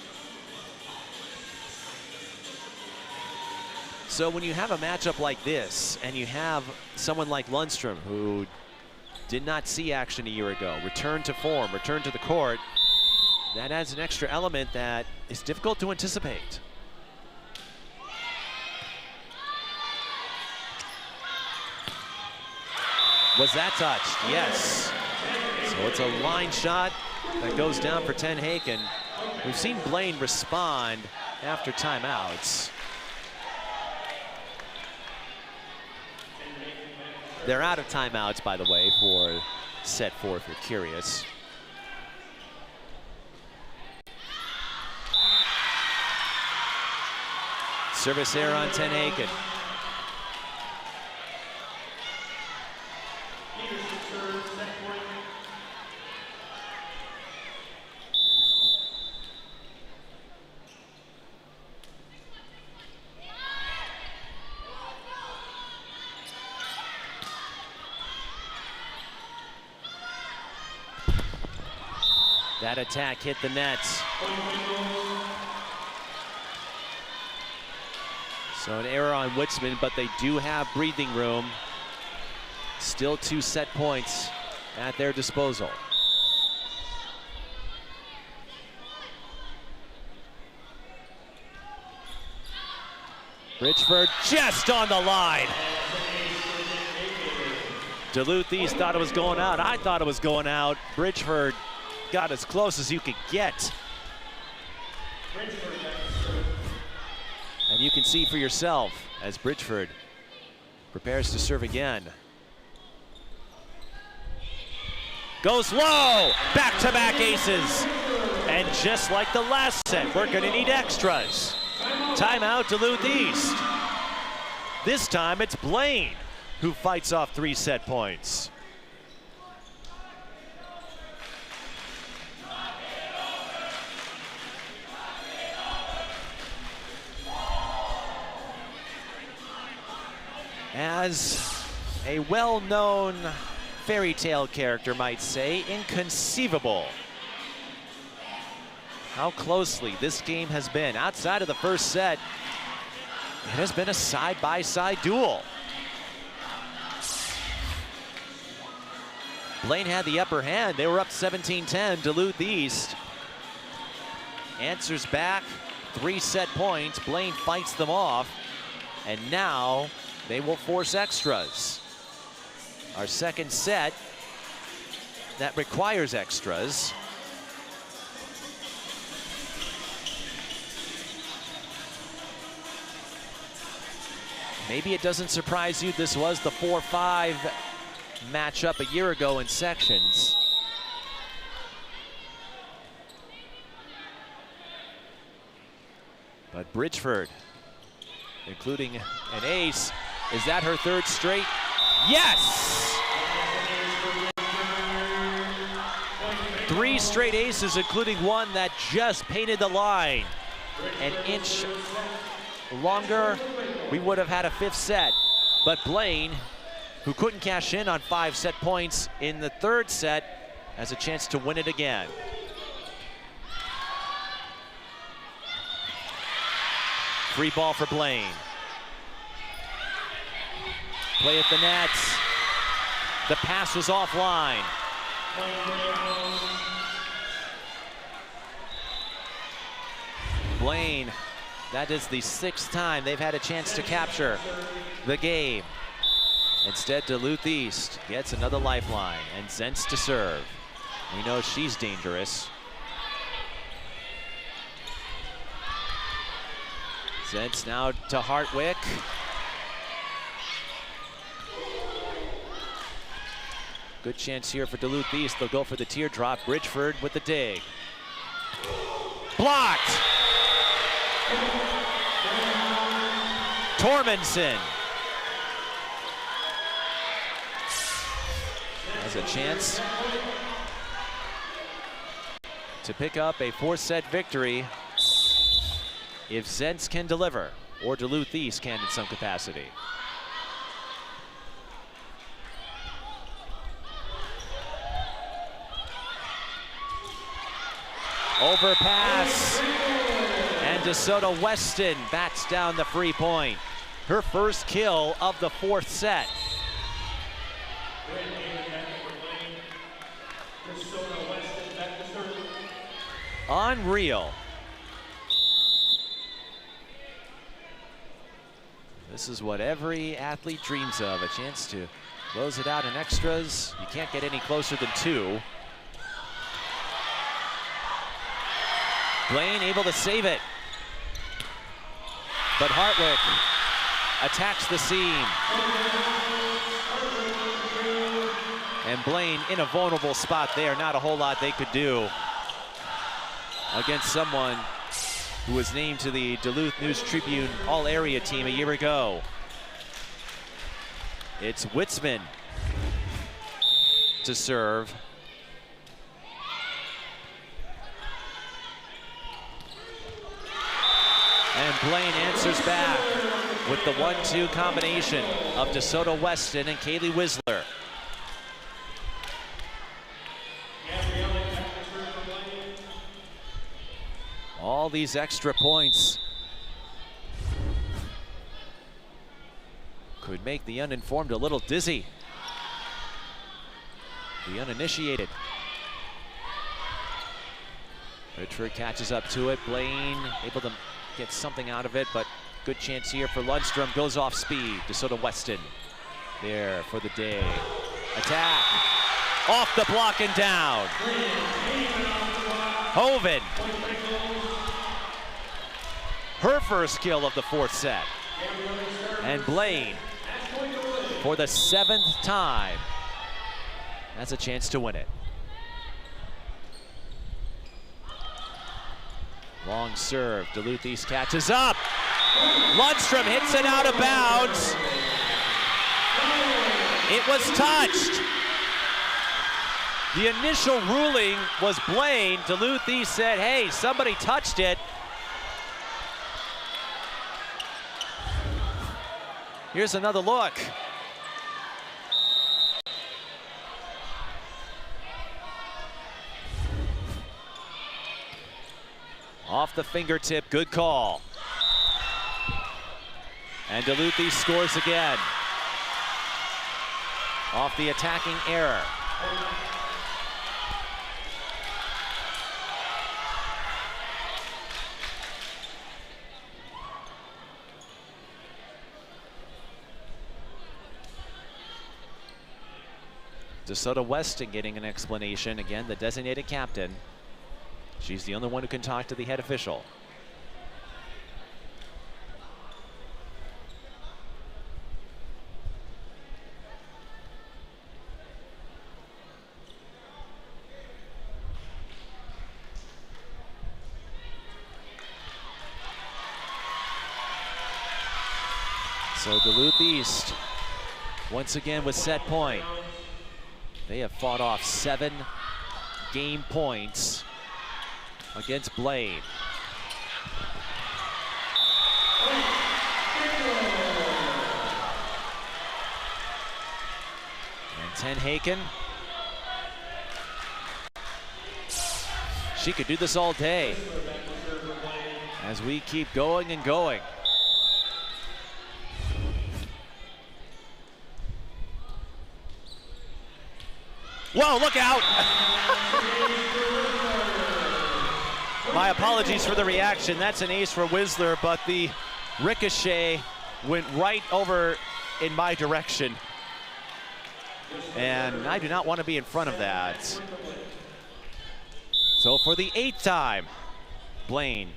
So when you have a matchup like this, and you have someone like Lundstrom, who did not see action a year ago, return to form, return to the court, that adds an extra element that is difficult to anticipate. Was that touched? Yes. So it's a line shot that goes down for Ten Haken. We've seen Blaine respond after timeouts. They're out of timeouts, by the way, for set 4, if you're curious. Service error on Ten Haken. That attack hit the nets. So an error on Witzman, but they do have breathing room. Still 2 set points at their disposal. Richford just on the line. Duluth East thought it was going out. I thought it was going out. Bridgeford got as close as you could get. And you can see for yourself as Bridgeford prepares to serve again. Goes low, back-to-back aces. And just like the last set, we're gonna need extras. Timeout Duluth East. This time it's Blaine who fights off 3 set points. As a well-known fairy tale character might say, inconceivable how closely this game has been. Outside of the first set, it has been a side-by-side duel. Blaine had the upper hand. They were up 17-10. Duluth East answers back, 3 set points. Blaine fights them off, and now they will force extras. Our second set that requires extras. Maybe it doesn't surprise you, this was the 4-5 matchup a year ago in sections. But Bridgeford, including an ace, is that her 3rd straight? Yes! 3 straight aces, including one that just painted the line. An inch longer, we would have had a 5th set. But Blaine, who couldn't cash in on 5 set points in the 3rd set, has a chance to win it again. Free ball for Blaine. Play at the nets. The pass was offline. Blaine, that is the 6th time they've had a chance to capture the game. Instead, Duluth East gets another lifeline, and Zentz to serve. We know she's dangerous. Sends now to Hartwick. Good chance here for Duluth East. They'll go for the teardrop. Bridgeford with the dig. Blocked! Tormenson has a chance to pick up a 4-set victory if Zentz can deliver, or Duluth East can in some capacity. Overpass, and DeSoto Weston bats down the free point. Her first kill of the 4th set. Unreal. This is what every athlete dreams of, a chance to close it out in extras. You can't get any closer than 2. Blaine able to save it. But Hartwick attacks the seam. And Blaine in a vulnerable spot there. Not a whole lot they could do against someone who was named to the Duluth News-Tribune All-Area team a year ago. It's Witzman to serve. And Blaine answers back with the 1-2 combination of DeSoto Weston and Kaylee Whistler. All these extra points could make the uninformed a little dizzy. The uninitiated. Richford catches up to it. Blaine able to get something out of it, but good chance here for Lundstrom. Goes off speed. DeSoto Weston there for the day. Attack. Off the block and down. Hoven. Her first kill of the 4th set. And Blaine, for the 7th time, has a chance to win it. Long serve, Duluth East catches up. Lundstrom hits it out of bounds. It was touched. The initial ruling was Blaine. Duluth East said, hey, somebody touched it. Here's another look. Off the fingertip, good call. And Duluth East scores again. Off the attacking error. DeSoto Weston getting an explanation. Again, the designated captain. She's the only one who can talk to the head official. So Duluth East, once again with set point. They have fought off 7 game points against Blaine. And Ten Haken. She could do this all day as we keep going and going. Whoa, look out! My apologies for the reaction. That's an ace for Whistler, but the ricochet went right over in my direction. And I do not want to be in front of that. So for the 8th time, Blaine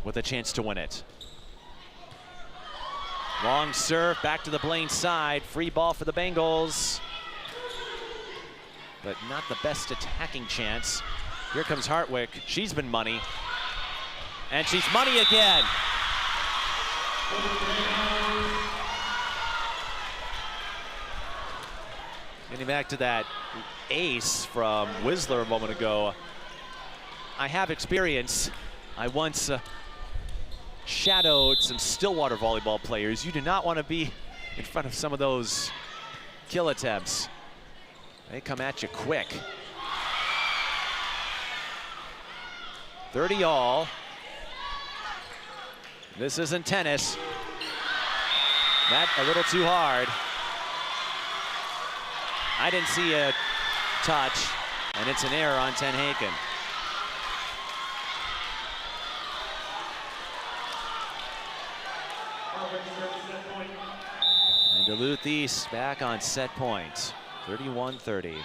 with a chance to win it. Long serve back to the Blaine side. Free ball for the Bengals. But not the best attacking chance. Here comes Hartwick. She's been money. And she's money again. Getting back to that ace from Whistler a moment ago. I have experience. I once shadowed some Stillwater volleyball players. You do not want to be in front of some of those kill attempts. They come at you quick. 30 all. This isn't tennis. That a little too hard. I didn't see a touch, and it's an error on Ten Haken. And Duluth East back on set point, 31-30.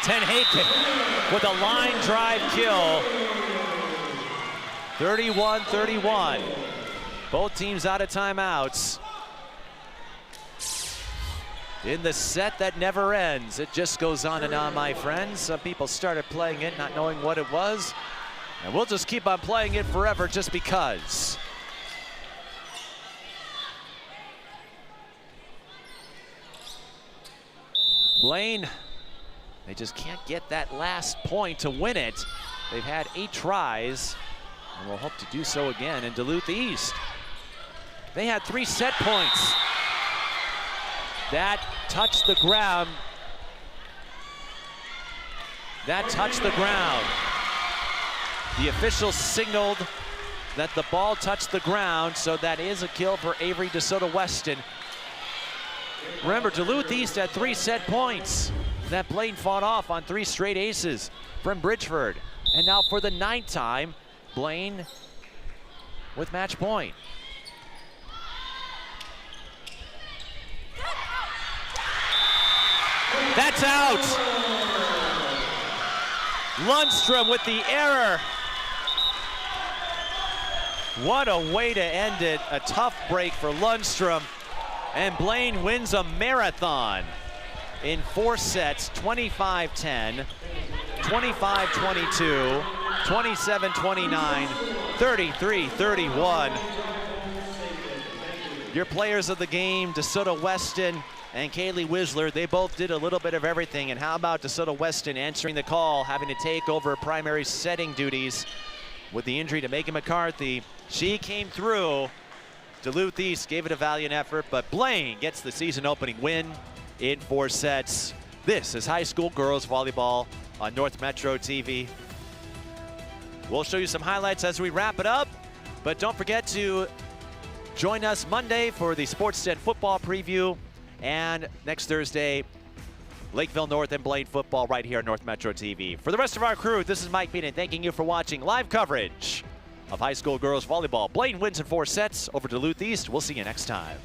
Ten Haken with a line drive kill, 31-31. Both teams out of timeouts. In the set that never ends, it just goes on and on, my friends. Some people started playing it not knowing what it was, and we'll just keep on playing it forever just because. Blaine, they just can't get that last point to win it. They've had 8 tries, and will hope to do so again in Duluth East. They had 3 set points. That touched the ground. That touched the ground. The officials signaled that the ball touched the ground, so that is a kill for Avery DeSoto Weston. Remember, Duluth East had 3 set points that Blaine fought off on 3 straight aces from Bridgeford. And now for the 9th time, Blaine with match point. That's out. Lundstrom with the error. What a way to end it. A tough break for Lundstrom. And Blaine wins a marathon in 4 sets, 25-10, 25-22, 27-29, 33-31. Your players of the game, DeSoto Weston and Kaylee Whistler, they both did a little bit of everything. And how about DeSoto Weston answering the call, having to take over primary setting duties with the injury to Megan McCarthy. She came through. Duluth East gave it a valiant effort, but Blaine gets the season opening win in 4 sets. This is high school girls volleyball on North Metro TV. We'll show you some highlights as we wrap it up, but don't forget to join us Monday for the Sportsnet football preview, and next Thursday, Lakeville North and Blaine football right here on North Metro TV. For the rest of our crew, this is Mike Beaton thanking you for watching live coverage of high school girls volleyball. Blaine wins in 4 sets over Duluth East. We'll see you next time.